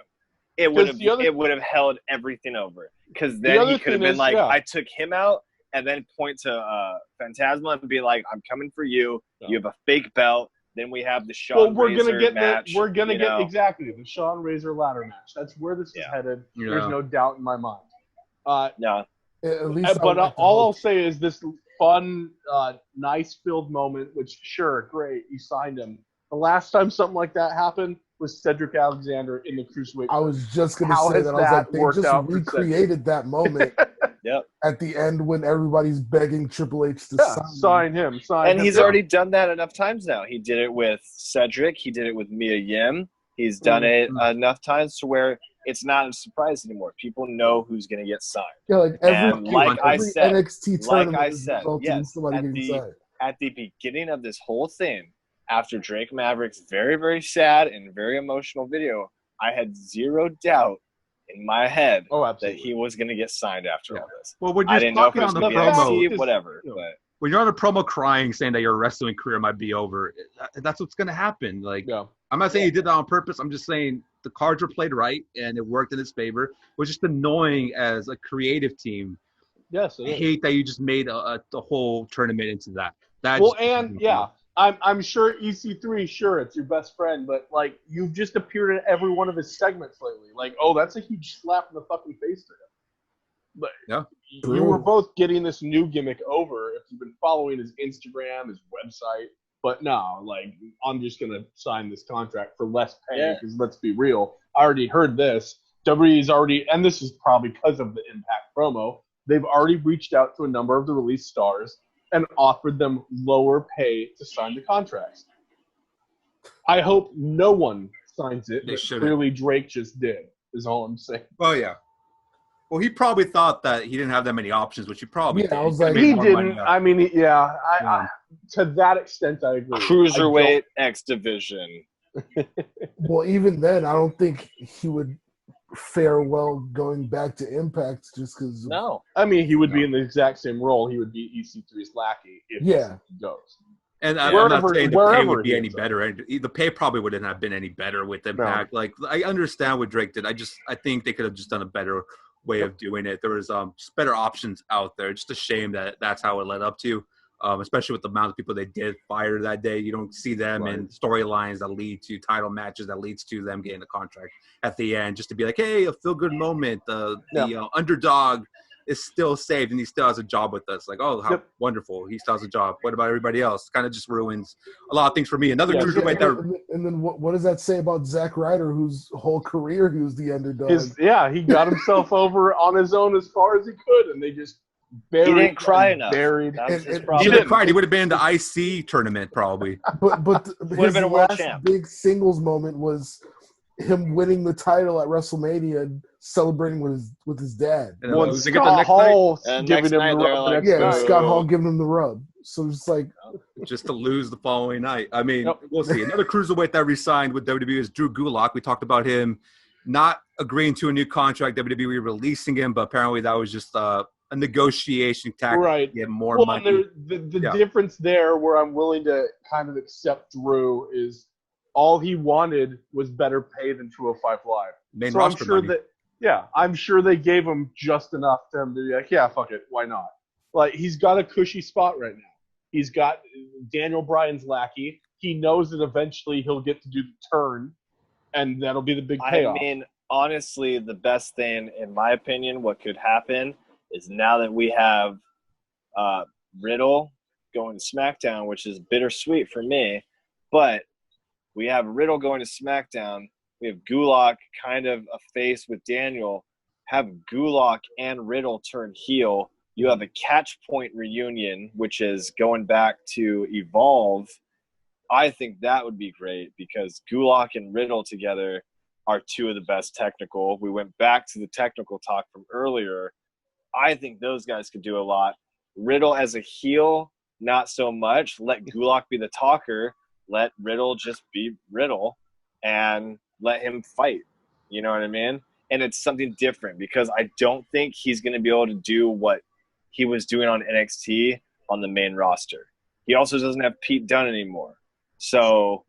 It would have held everything over, because then he could have been like, I took him out, and then point to Phantasma and be like, I'm coming for you. You have a fake belt. Then we have the Shawn Razor match. We're gonna get exactly the Shawn Razor ladder match. That's where this is headed. Yeah. There's no doubt in my mind. No. At least but all I'll say is this fun, nice filled moment, which sure, great, you signed him. The last time something like that happened was Cedric Alexander in the Cruiserweight. I was just going to say that. I was like, they just recreated that moment at the end when everybody's begging Triple H to sign him. And he's already done that enough times now. He did it with Cedric. He did it with Mia Yim. He's done it enough times to where it's not a surprise anymore. People know who's going to get signed. Yeah, like every NXT tournament at the beginning of this whole thing, after Drake Maverick's very, very sad and very emotional video, I had zero doubt in my head that he was going to get signed after all this. Well, when you're talking on the promo, whatever. But when you're on a promo crying, saying that your wrestling career might be over, that's what's going to happen. Like, I'm not saying he did that on purpose. I'm just saying the cards were played right, and it worked in his favor. It was just annoying as a creative team. Yes, I hate that you just made the whole tournament into that. I'm sure EC3, sure, it's your best friend, but, like, you've just appeared in every one of his segments lately. Like, that's a huge slap in the fucking face to him. But you were both getting this new gimmick over if you've been following his Instagram, his website. But no, like, I'm just going to sign this contract for less pay because let's be real. I already heard this. WWE's already, and this is probably because of the Impact promo, they've already reached out to a number of the release stars and offered them lower pay to sign the contracts. I hope no one signs it, but clearly Drake just did, is all I'm saying. Well, yeah. Well, he probably thought that he didn't have that many options, which he probably did. I was like, he didn't. I mean, to that extent, I agree. Cruiserweight X Division. Well, even then, I don't think he would fare well going back to Impact just because. No. I mean, he would be in the exact same role. He would be EC3's lackey if he goes. And I'm not saying the pay would be any better. The pay probably wouldn't have been any better with Impact. No. Like, I understand what Drake did. I think they could have just done a better way of doing it. There was just better options out there. Just a shame that that's how it led up to, especially with the amount of people they did fire that day. You don't see them in storylines that lead to title matches that leads to them getting a contract at the end, just to be like, hey, a feel-good moment. The underdog is still saved and he still has a job with us. Like, oh, how wonderful. He still has a job. What about everybody else? Kind of just ruins a lot of things for me. Another cruiserweight there. And then what does that say about Zack Ryder, whose whole career he was the underdog? He got himself over on his own as far as he could, and they just buried him. He didn't cry enough. Buried. He didn't cry. He would have been in the IC tournament probably. But his last big singles moment was him winning the title at WrestleMania and celebrating with his dad. Scott Hall giving him the rub. Scott Hall giving him the rub. So it's like just to lose the following night. I mean, we'll see. Another cruiserweight that resigned with WWE is Drew Gulak. We talked about him not agreeing to a new contract, WWE releasing him, but apparently that was just a negotiation tactic right. to get more well, money. The difference there where I'm willing to kind of accept Drew is all he wanted was better pay than 205 Live. Main so I'm roster sure money. I'm sure they gave him just enough to him to be like, yeah, fuck it, why not? Like, he's got a cushy spot right now. He's got Daniel Bryan's lackey. He knows that eventually he'll get to do the turn, and that'll be the big payoff. I mean, honestly, the best thing, in my opinion, what could happen is now that we have Riddle going to SmackDown, which is bittersweet for me, but we have Riddle going to SmackDown. We have Gulak kind of a face with Daniel. Have Gulak and Riddle turn heel. You have a catch point reunion, which is going back to Evolve. I think that would be great because Gulak and Riddle together are two of the best technical. We went back to the technical talk from earlier. I think those guys could do a lot. Riddle as a heel, not so much. Let Gulak be the talker. Let Riddle just be Riddle and let him fight. You know what I mean? And it's something different because I don't think he's going to be able to do what he was doing on NXT on the main roster. He also doesn't have Pete Dunne anymore. So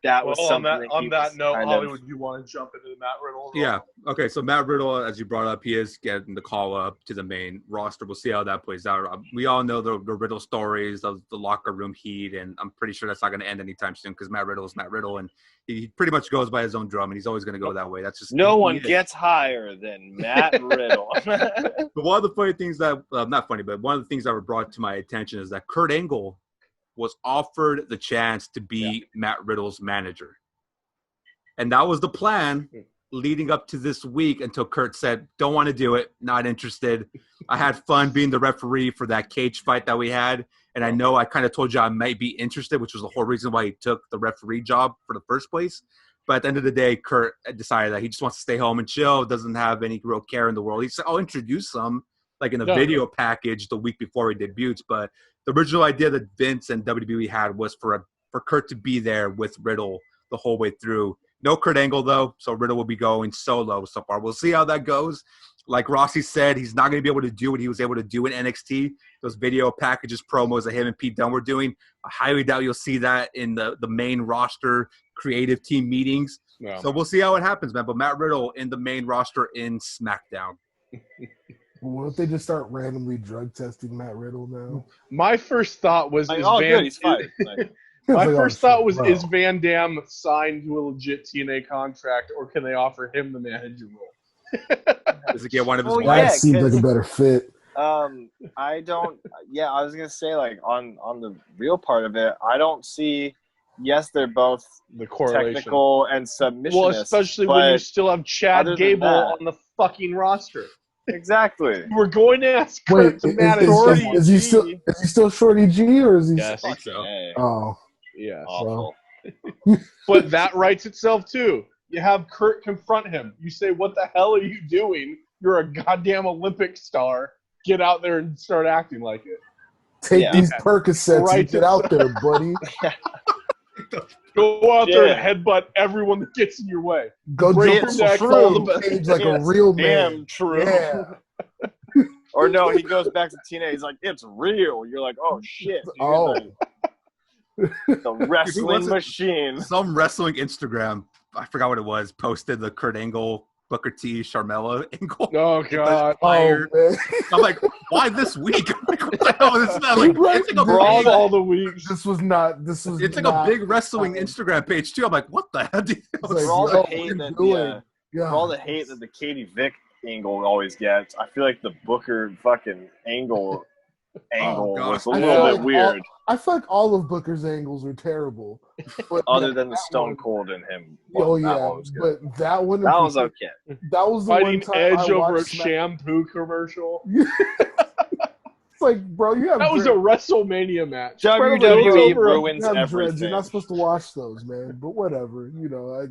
that was something. On that note, Hollywood, you want to jump into the Matt Riddle? Yeah. Okay. So Matt Riddle, as you brought up, he is getting the call up to the main roster. We'll see how that plays out. We all know the Riddle stories of the locker room heat, and I'm pretty sure that's not going to end anytime soon because Matt Riddle is Matt Riddle, and he pretty much goes by his own drum, and he's always going to go that way. That's just no one gets higher than Matt Riddle. But one of the funny things that not funny, but one of the things that were brought to my attention is that Kurt Angle was offered the chance to be Matt Riddle's manager. And that was the plan leading up to this week until Kurt said, don't want to do it, not interested. I had fun being the referee for that cage fight that we had. And I know I kind of told you I might be interested, which was the whole reason why he took the referee job for the first place. But at the end of the day, Kurt decided that he just wants to stay home and chill, doesn't have any real care in the world. He said, I'll introduce some, like in a video package the week before he debuts. But the original idea that Vince and WWE had was for Kurt to be there with Riddle the whole way through. No Kurt Angle, though, so Riddle will be going solo so far. We'll see how that goes. Like Rossi said, he's not going to be able to do what he was able to do in NXT. Those video packages, promos that him and Pete Dunne were doing, I highly doubt you'll see that in the main roster creative team meetings. Yeah. So we'll see how it happens, man. But Matt Riddle in the main roster in SmackDown. What if they just start randomly drug testing Matt Riddle now? My first thought was, he's fine. My first thought was, is Van Dam signed to a legit TNA contract, or can they offer him the manager role? Does it get one of his? That seems like a better fit. I don't. Yeah, I was gonna say, like, on the real part of it, I don't see. Yes, they're both the correlation. Technical and submissionist. Well, especially when you still have Chad Gable on the fucking roster. Exactly. We're going to ask Kurt to manage. Is he still Shorty G, or is he? Yes, I think so. Oh, yeah. Awful. But that writes itself too. You have Kurt confront him. You say, "What the hell are you doing? You're a goddamn Olympic star. Get out there and start acting like it. Take these Percocets and get out there, buddy." Go out there and headbutt everyone that gets in your way. Go jump through the cage like a real man. Damn true. Yeah. Or no, he goes back to TNA. He's like, "It's real." You're like, "Oh shit." Oh. The wrestling machine. Some wrestling Instagram, I forgot what it was, posted the Kurt Angle, Booker T, Sharmella angle. Oh god. I'm like, why this week? I'm like, what the hell is that? Like, it's like all the weeks. This was it's like a big wrestling Instagram page too. I'm like, what the hell? For all the hate that the Katie Vick angle always gets, I feel like the Booker fucking angle was a little bit weird. I feel like all of Booker's angles were terrible. But other than the Stone Cold and him. Oh, yeah. But that one was okay. That was the Fighting one time Edge over a shampoo commercial. It's like, bro, you have that was a WrestleMania match. WWE ruins everything. You're not supposed to watch those, man. But whatever. You know,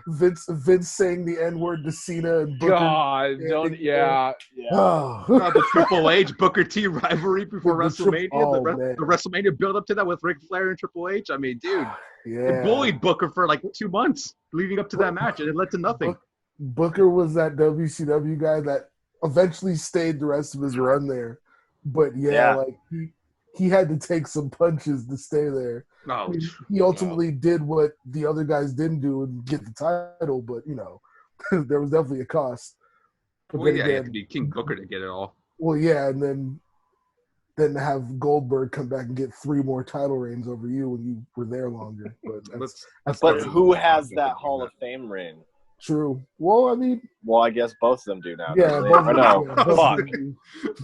Vince saying the N-word to Cena and Booker. God, don't. Yeah. Oh. The Triple H Booker T rivalry before WrestleMania. Man. The WrestleMania build up to that with Ric Flair and Triple H. I mean, dude, Yeah. they bullied Booker for like 2 months leading up to that match, and it led to nothing. Booker was that WCW guy that eventually stayed the rest of his run there, but like he had to take some punches to stay there. No, he ultimately did what the other guys didn't do and get the title, but there was definitely a cost. But well, yeah, you had to be King Booker to get it all. Well, yeah, and then have Goldberg come back and get 3 more title reigns over you when you were there longer. But who has that Hall of Fame ring? True. Well, I mean. Well, I guess both of them do now. Yeah, both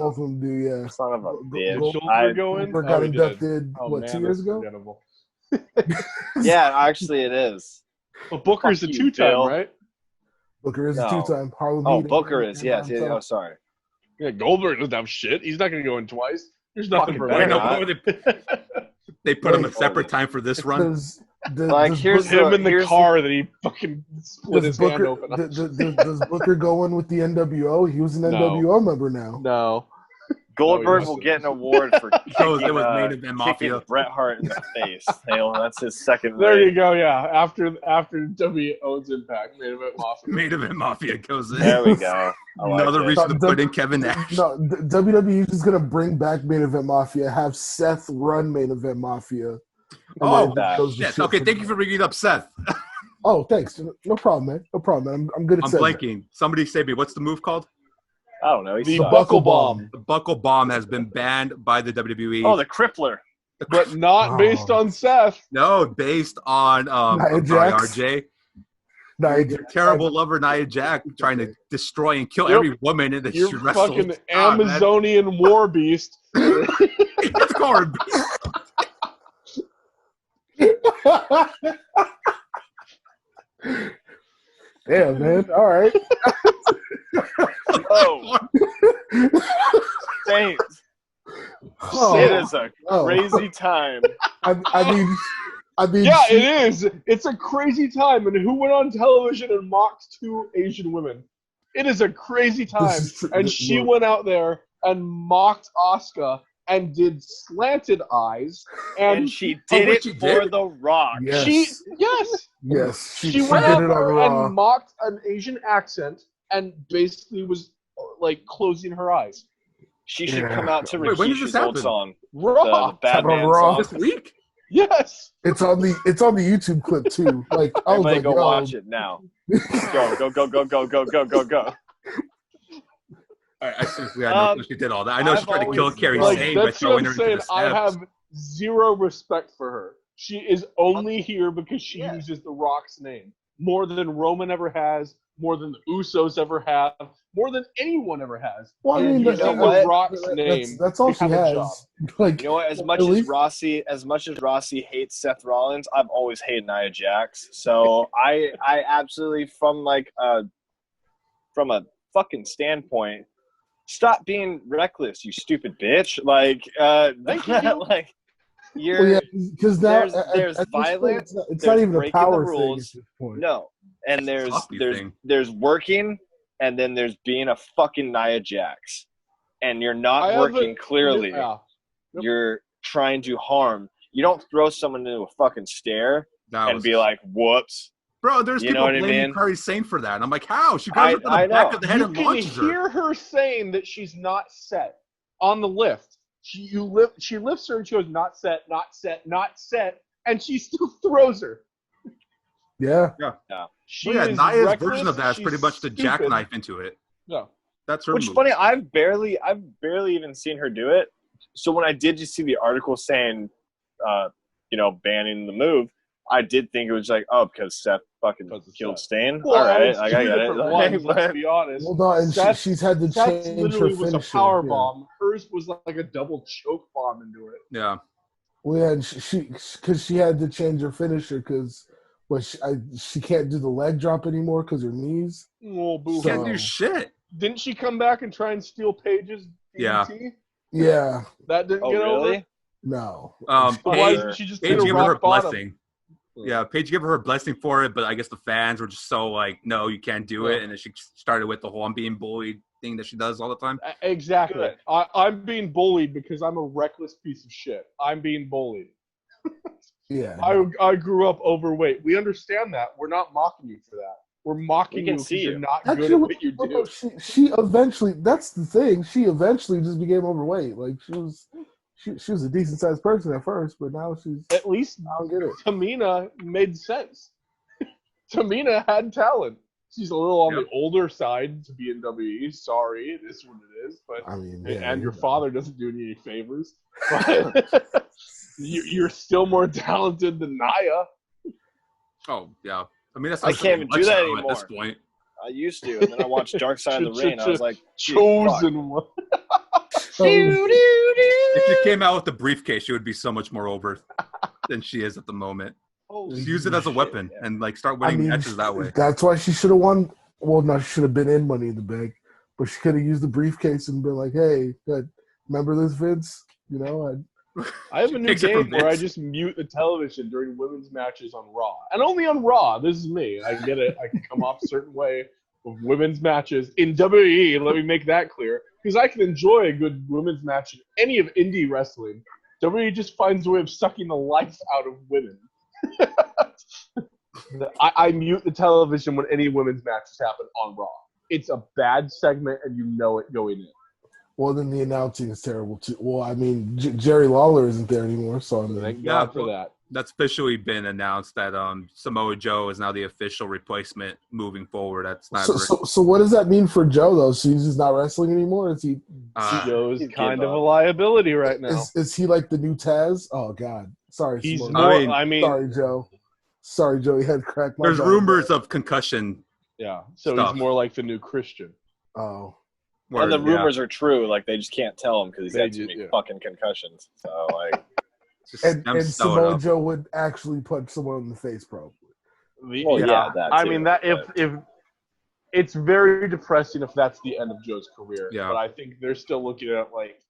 of them do. Yeah. Son of a bitch. Goldberg got inducted 2 years ago. Yeah, actually, it is. Well, Booker's a 2-time, right? Booker is a 2-time. Harlem. Oh, Booker is. Yes. Oh, sorry. Yeah, Goldberg doesn't have shit. He's not going to go in twice. There's nothing for They put him a separate time for this run. Here's him in the car that he fucking split his hand open. Does Booker go in with the NWO? He was an NWO member now. No. Goldberg will get an award for kicking Bret Hart in the face. That's his second. There you go. Yeah, after W owns Impact, Main Event Mafia. Main Event Mafia goes in. There we go. Another reason to put in Kevin Nash. No, WWE is just gonna bring back Main Event Mafia. Have Seth run Main Event Mafia. Shit. Okay, thank you for bringing up Seth. Oh, thanks. No problem, man. No problem, man. I'm good at I'm blanking. Somebody say me. What's the move called? I don't know. The Buckle Bomb. The Buckle Bomb has been banned by the WWE. Oh, the Crippler. But not based on Seth. No, based on RJ. Your terrible lover, Nia Jax, trying to destroy and kill every woman in the she wrestles. Fucking Amazonian war beast. It's called Damn, man. All right. Oh. Thanks. It is a crazy time. I mean, yeah, it is. It's a crazy time. And who went on television and mocked 2 Asian women? It is a crazy time. And she went out there and mocked Asuka and did slanted eyes. And she did it for The Rock. Yes. She went out there and mocked an Asian accent and basically was like closing her eyes. She should come out to Rikishi's old song. Raw. The Batman song. This week? Yes. It's on the YouTube clip too. Like I was like, go watch it now. Go. I seriously I know she did all that. I know she tried to kill Carrie Sane by throwing her into the steps. I have zero respect for her. She is only here because she uses The Rock's name. More than Roman ever has, more than the Usos ever have, more than anyone ever has. Well, I mean, The Rock's name. That's all she has. Like, you know what? As much as Rossi hates Seth Rollins, I've always hated Nia Jax. So I absolutely from a fucking standpoint, stop being reckless, you stupid bitch. Like, thank you. Like, because now there's violence. It's not even a power thing at this point. No, and there's working, and then there's being a fucking Nia Jax, and you're not working clearly. You're trying to harm. You don't throw someone into a fucking stair and be like, "Whoops." Bro, there's people blaming Carrie Sane for that. And I'm like, how? She goes up to the back of the head and launches her. You can hear her saying that she's not set on the lift. She lifts her and she goes, not set, and she still throws her. Yeah. Nia's version of that is pretty much the jackknife into it. Yeah. That's her Which is move. funny, I've barely even seen her do it. So when I did just see the article saying, banning the move, I did think it was like, because Seth fucking killed Stain. Well, all right, I get it. Let's be honest. Well, no, and she's had to change her literally was finisher. a power bomb. Hers was like a double choke bomb into it. Yeah. Well, yeah, and she had to change her finisher because she can't do the leg drop anymore because her knees. Oh, boo. Can't do shit. Didn't she come back and try and steal Paige's DDT? Yeah. That didn't get really? over? No. Why didn't she just get a rock bottom? Blessing. Yeah, Paige gave her blessing for it, but I guess the fans were just so like, no, you can't do it. And then she started with the whole I'm being bullied thing that she does all the time. Exactly. I'm being bullied because I'm a reckless piece of shit. I'm being bullied. Yeah. I grew up overweight. We understand that. We're not mocking you for that. We're mocking you because you're not good at what you do. She eventually, that's the thing, she eventually just became overweight. Like, she was a decent-sized person at first, but now she's... At least I don't get it. Tamina made sense. Tamina had talent. She's a little on the older side to be in WWE. Sorry, it is what it is. But I mean, and your father doesn't do any favors. But you're still more talented than Nia. Oh, yeah. I mean, that's I can't even do that anymore. At this point. I used to, and then I watched Dark Side of the Ring. I was like, chosen one. If she came out with the briefcase, she would be so much more over than she is at the moment. Just use it as a weapon and like start winning matches that way. That's why she should have won. Well, no, she should have been in Money in the Bank, but she could have used the briefcase and been like, "Hey, remember this, Vince? You know, I have a new game where I just mute the television during women's matches on Raw, and only on Raw. This is me. I get it. I can come off a certain way with women's matches in WWE. Let me make that clear, because I can enjoy a good women's match in any of indie wrestling. WWE just finds a way of sucking the life out of women. I mute the television when any women's matches happen on Raw. It's a bad segment, and you know it going in. Well, then the announcing is terrible too. Well, I mean, Jerry Lawler isn't there anymore, so I mean, thank God for that. That's officially been announced that Samoa Joe is now the official replacement moving forward. That's not. So what does that mean for Joe though? So he's just not wrestling anymore? Is he? Joe's kind of a liability right now. Is he like the new Taz? Oh God, sorry. He's Samoa. more. Sorry, Joe. Sorry, Joe. He had cracked my. There's rumors of concussion. Yeah, so stuff. He's more like the new Christian. Oh. And the rumors are true. Like, they just can't tell him because he's had too many fucking concussions. So, like... and Samoa Joe would actually punch someone in the face, probably. Well, yeah, that too. I mean, that if it's very depressing if that's the end of Joe's career. Yeah. But I think they're still looking at it like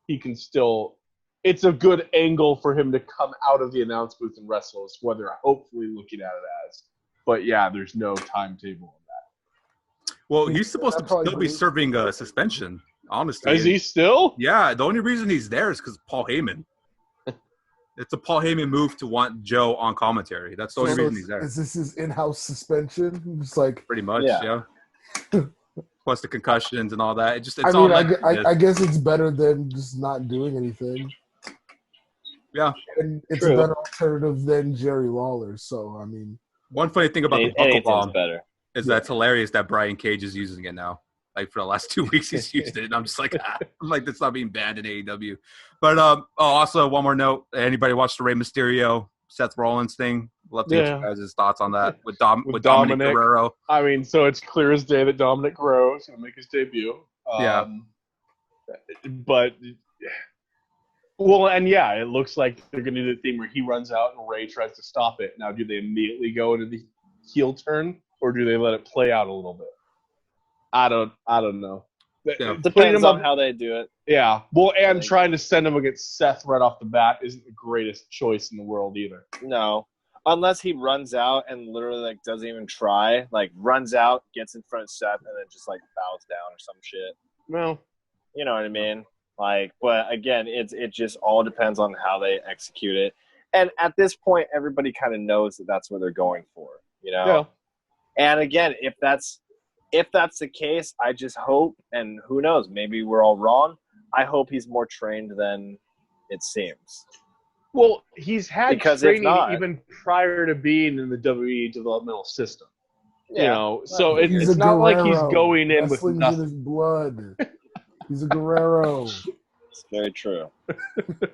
he can still... It's a good angle for him to come out of the announce booth and wrestle is what they're hopefully looking at it as. But, yeah, there's no timetable. Well, he's supposed to still be serving a suspension, honestly. Is he still? Yeah, the only reason he's there is because Paul Heyman. It's a Paul Heyman move to want Joe on commentary. That's the only reason he's there. Is this his in-house suspension? Just like pretty much, yeah. Plus the concussions and all that. I guess it's better than just not doing anything. Yeah. And it's a better alternative than Jerry Lawler, so, I mean. One funny thing about the buckle bomb better. Is that's hilarious that Brian Cage is using it now. Like for the last 2 weeks, he's used it, and I'm just like, I'm like, that's not being banned in AEW. But also one more note: anybody watch the Rey Mysterio Seth Rollins thing? Love to get you guys' thoughts on that with Dominic Guerrero. I mean, so it's clear as day that Dominic Guerrero is going to make his debut. But it looks like they're going to do the thing where he runs out and Rey tries to stop it. Now, do they immediately go into the heel turn? Or do they let it play out a little bit? I don't know. Yeah. Depends on how they do it. Yeah. Well, and trying to send him against Seth right off the bat isn't the greatest choice in the world either. No. Unless he runs out and literally like doesn't even try. Like runs out, gets in front of Seth, and then just like bows down or some shit. No. You know what I mean? Like, but again, it just all depends on how they execute it. And at this point, everybody kind of knows that that's what they're going for. You know? Yeah. And again, if that's the case, I just hope, and who knows, maybe we're all wrong. I hope he's more trained than it seems. Well, he's had training even prior to being in the WWE developmental system. Yeah. You know, so it's not like he's going in with nothing. In his blood. He's a Guerrero. It's very true.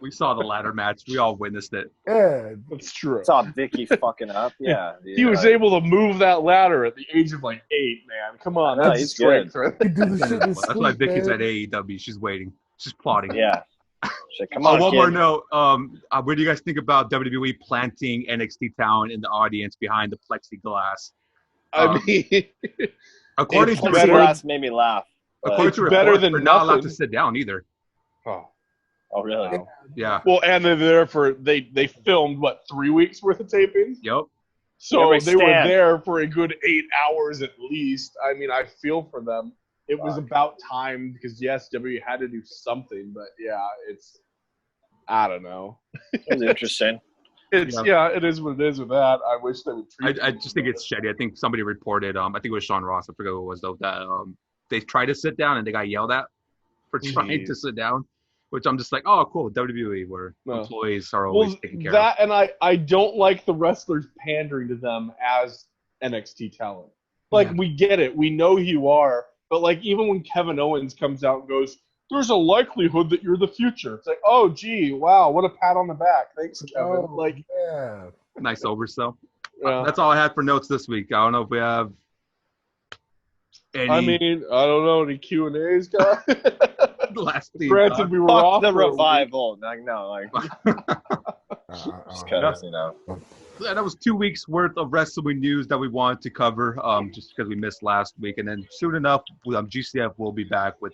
We saw the ladder match. We all witnessed it. Yeah, that's true. Saw Vicky fucking up. Yeah. He was able to move that ladder at the age of like 8, man. Come on. No, he's strength. That's why Vicky's at AEW. She's waiting. She's plotting. Yeah. Come on, one more note. What do you guys think about WWE planting NXT talent in the audience behind the plexiglass? I mean, according to plexiglass made me laugh. According to reports, they're not allowed to sit down either. Oh, Oh, really? Yeah. Well, and they're there for they filmed what 3 weeks worth of tapings. Yep. So they were there for a good 8 hours at least. I mean, I feel for them. It was about time because yes, WWE had to do something, but yeah, I don't know. It was interesting. It is what it is with that. I wish they would treat. I just think it's shitty. I think somebody reported. I think it was Sean Ross. I forget who it was though. That they tried to sit down and they got yelled at for trying to sit down. Which I'm just like, oh, cool. WWE, where employees are always taken care of. And I don't like the wrestlers pandering to them as NXT talent. Like, we get it. We know who you are. But, like, even when Kevin Owens comes out and goes, there's a likelihood that you're the future. It's like, oh, gee, wow, what a pat on the back. Thanks, Kevin. Nice oversell. That's all I had for notes this week. I don't know if we have any. I mean, I don't know. Any Q&As, guys? Last thing. Granted, we were off the revival. Just because, Yeah, that was 2 weeks worth of wrestling news that we wanted to cover, just because we missed last week. And then soon enough, GCF will be back with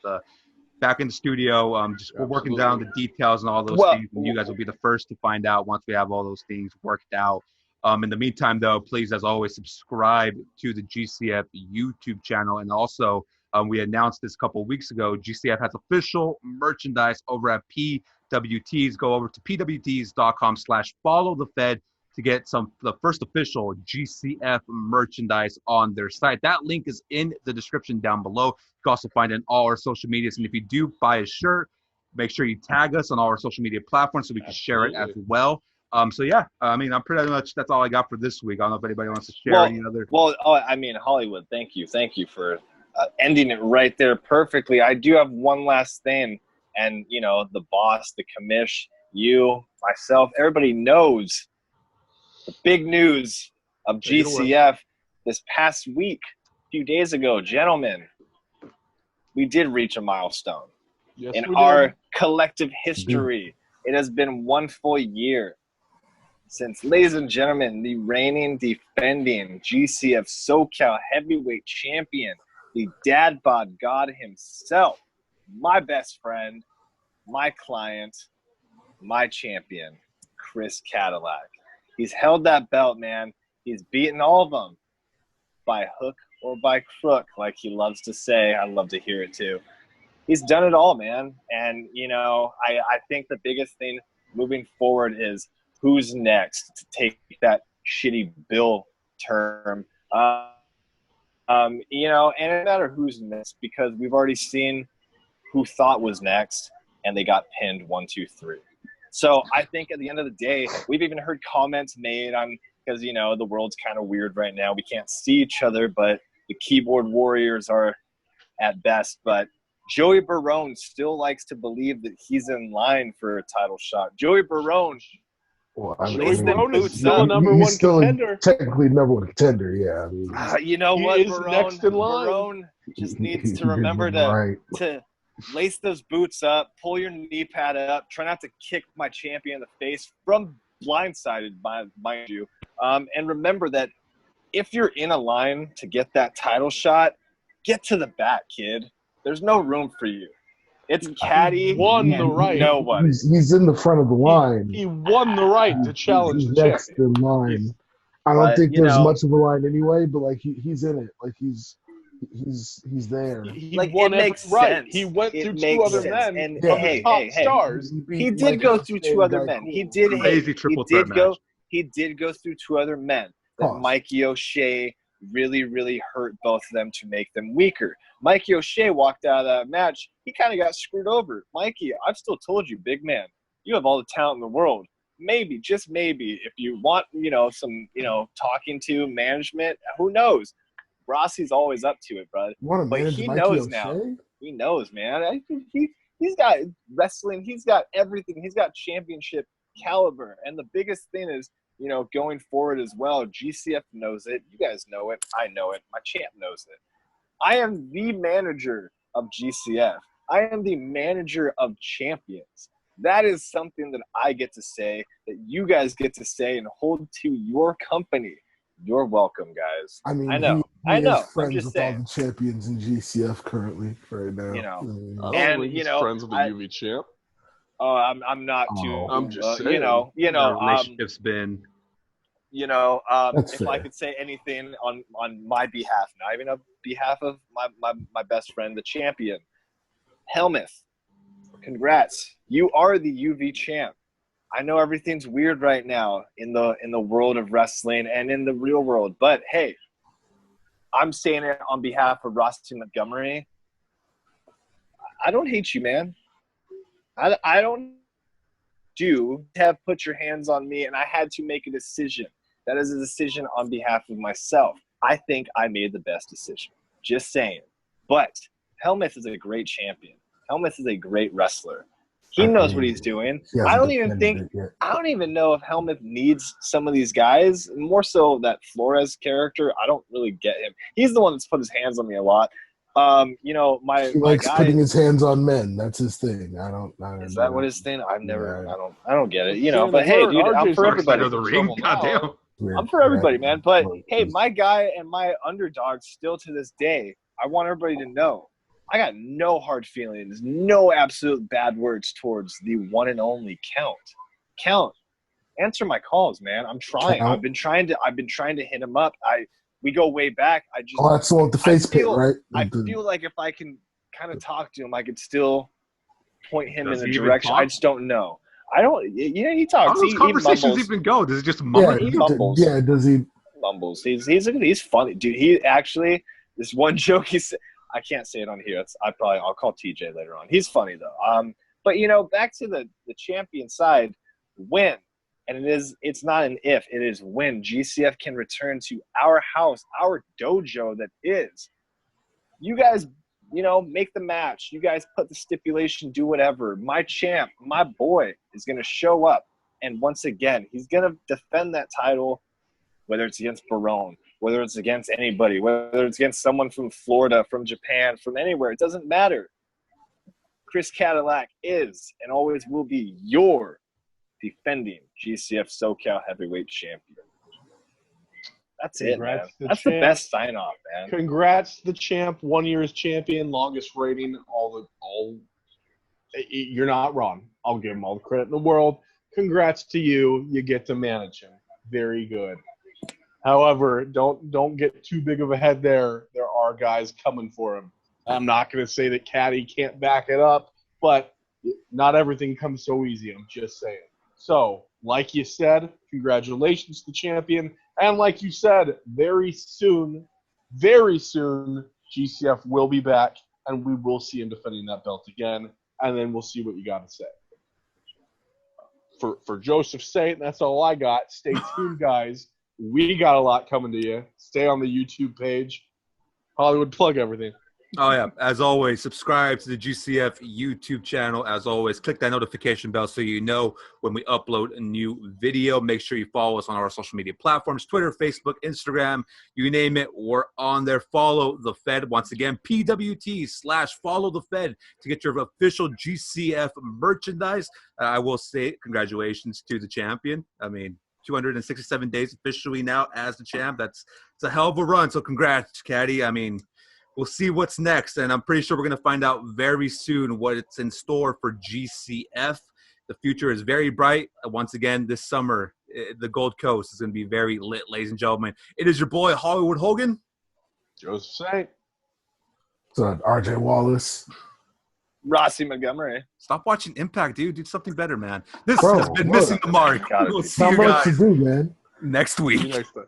back in the studio. We're working down the details and all those things. And you guys will be the first to find out once we have all those things worked out. In the meantime, though, please, as always, subscribe to the GCF YouTube channel. And also, we announced this a couple of weeks ago, GCF has official merchandise over at PWTs. Go over to pwts.com/followthefed to get the first official GCF merchandise on their site. That link is in the description down below. You can also find it in all our social medias. And if you do buy a shirt, make sure you tag us on all our social media platforms so we can share it as well. I'm pretty much, that's all I got for this week. I don't know if anybody wants to share any other. Hollywood, thank you for ending it right there perfectly. I do have one last thing, and the boss, the commish, you, myself, everybody knows the big news of GCF this past week, a few days ago. Gentlemen, we did reach a milestone in our collective history. It has been 1 full year since, ladies and gentlemen, the reigning, defending GCF SoCal heavyweight champion, the dad bod god himself, my best friend, my client, my champion, Chris Cadillac. He's held that belt, man. He's beaten all of them by hook or by crook, like he loves to say. I love to hear it too. He's done it all, man. And, I think the biggest thing moving forward is who's next, to take that shitty Bill term. And it doesn't matter who's next, because we've already seen who thought was next, and they got pinned 1, 2, 3. So I think at the end of the day, we've even heard comments made on, because, the world's kind of weird right now. We can't see each other, but the keyboard warriors are at best. But Joey Barone still likes to believe that he's in line for a title shot. Joey Barone. Barone is still a number one contender. Technically number one contender, yeah. You know what, Barone? Next in line. Barone just needs to remember to lace those boots up, pull your knee pad up, try not to kick my champion in the face from blindsided, mind you. And remember that if you're in a line to get that title shot, get to the back, kid. There's no room for you. It's Caddy. He won the right. Nobody. He's in the front of the line. He won the right to challenge he's the next in line. I don't think there's much of a line anyway, but he's in it. He's there. He won it makes sense. He went through two other men. And hey, stars. He did go through two other men. He did go through two other men. That Mikey O'Shea really, really hurt both of them to make them weaker. Mikey O'Shea walked out of that match. He kind of got screwed over. Mikey, I've still told you, big man, you have all the talent in the world. Maybe, just maybe, if you want, some, talking to management, who knows? Rossi's always up to it, bud. But he knows now. He knows, man. He's got wrestling. He's got everything. He's got championship caliber. And the biggest thing is, going forward as well, GCF knows it. You guys know it. I know it. My champ knows it. I am the manager of GCF. I am the manager of champions. That is something that I get to say, that you guys get to say and hold to your company. You're welcome, guys. I mean, I know. Friends I'm just with saying. all the champions in GCF currently right now. Friends with the UV champ. Oh, I'm not too. I'm just saying. You know. The relationship's been. That's if fair. I could say anything on my behalf, not even on behalf of my best friend, the champion, Helmuth, congrats. You are the UV champ. I know everything's weird right now in the world of wrestling and in the real world, but hey, I'm saying it on behalf of Rossi Montgomery. I don't hate you, man. I don't have put your hands on me, and I had to make a decision. That is a decision on behalf of myself. I think I made the best decision. Just saying. But Helmuth is a great champion. Helmuth is a great wrestler. He knows what he's doing. I don't even know if Helmuth needs some of these guys. More so that Flores character. I don't really get him. He's the one that's put his hands on me a lot. He likes putting his hands on men. That's his thing. Is that what his thing? I don't get it. But hey, dude, I'm for everybody. I'm for everybody, man. But hey, my guy and my underdog still to this day, I want everybody to know, I got no hard feelings, no absolute bad words towards the one and only Count. Answer my calls, man. I'm trying. I've been trying to hit him up. We go way back. That's the one with the face paint, right? I feel like if I can kind of talk to him, I could still point him in the direction. I just don't know. I don't. He talks. How do those conversations even go? Does it just mumble? He mumbles. Yeah, does he? Mumbles. He's funny, dude. He actually, this one joke he said. I can't say it on here. I'll call TJ later on. He's funny though. But back to the champion side, when, and it's not an if, it is when GCF can return to our house, our dojo that is. You guys, make the match. You guys put the stipulation, do whatever. My champ, my boy, is going to show up. And once again, he's going to defend that title, whether it's against Barone, whether it's against anybody, whether it's against someone from Florida, from Japan, from anywhere. It doesn't matter. Chris Cadillac is and always will be your defending GCF SoCal heavyweight champion. That's Congrats it, man. That's the best sign-off, man. Congrats to the champ, 1 year as champion, longest reigning, you're not wrong. I'll give him all the credit in the world. Congrats to you. You get to manage him. Very good. However, don't get too big of a head there. There are guys coming for him. I'm not going to say that Caddy can't back it up, but not everything comes so easy. I'm just saying. So, like you said, congratulations to the champion. And like you said, very soon, GCF will be back, and we will see him defending that belt again, and then we'll see what you got to say. For Joseph Saint, that's all I got. Stay tuned, guys. We got a lot coming to you. Stay on the YouTube page. Hollywood, plug everything. Oh, yeah. As always, subscribe to the GCF YouTube channel. As always, click that notification bell so you know when we upload a new video. Make sure you follow us on our social media platforms, Twitter, Facebook, Instagram, you name it. We're on there. Follow the Fed. Once again, PWT/follow the Fed to get your official GCF merchandise. I will say congratulations to the champion. 267 days officially now as the champ. It's a hell of a run. So congrats, Caddy. We'll see what's next, and I'm pretty sure we're going to find out very soon what's in store for GCF. The future is very bright. Once again, this summer, the Gold Coast is going to be very lit, ladies and gentlemen. It is your boy, Hollywood Hogan. Joseph Saint. RJ Wallace. Rossi Montgomery. Stop watching Impact, dude. Do something better, man. This has been missing the mark. We'll see Not you much guys to do, man. next week. See you next time.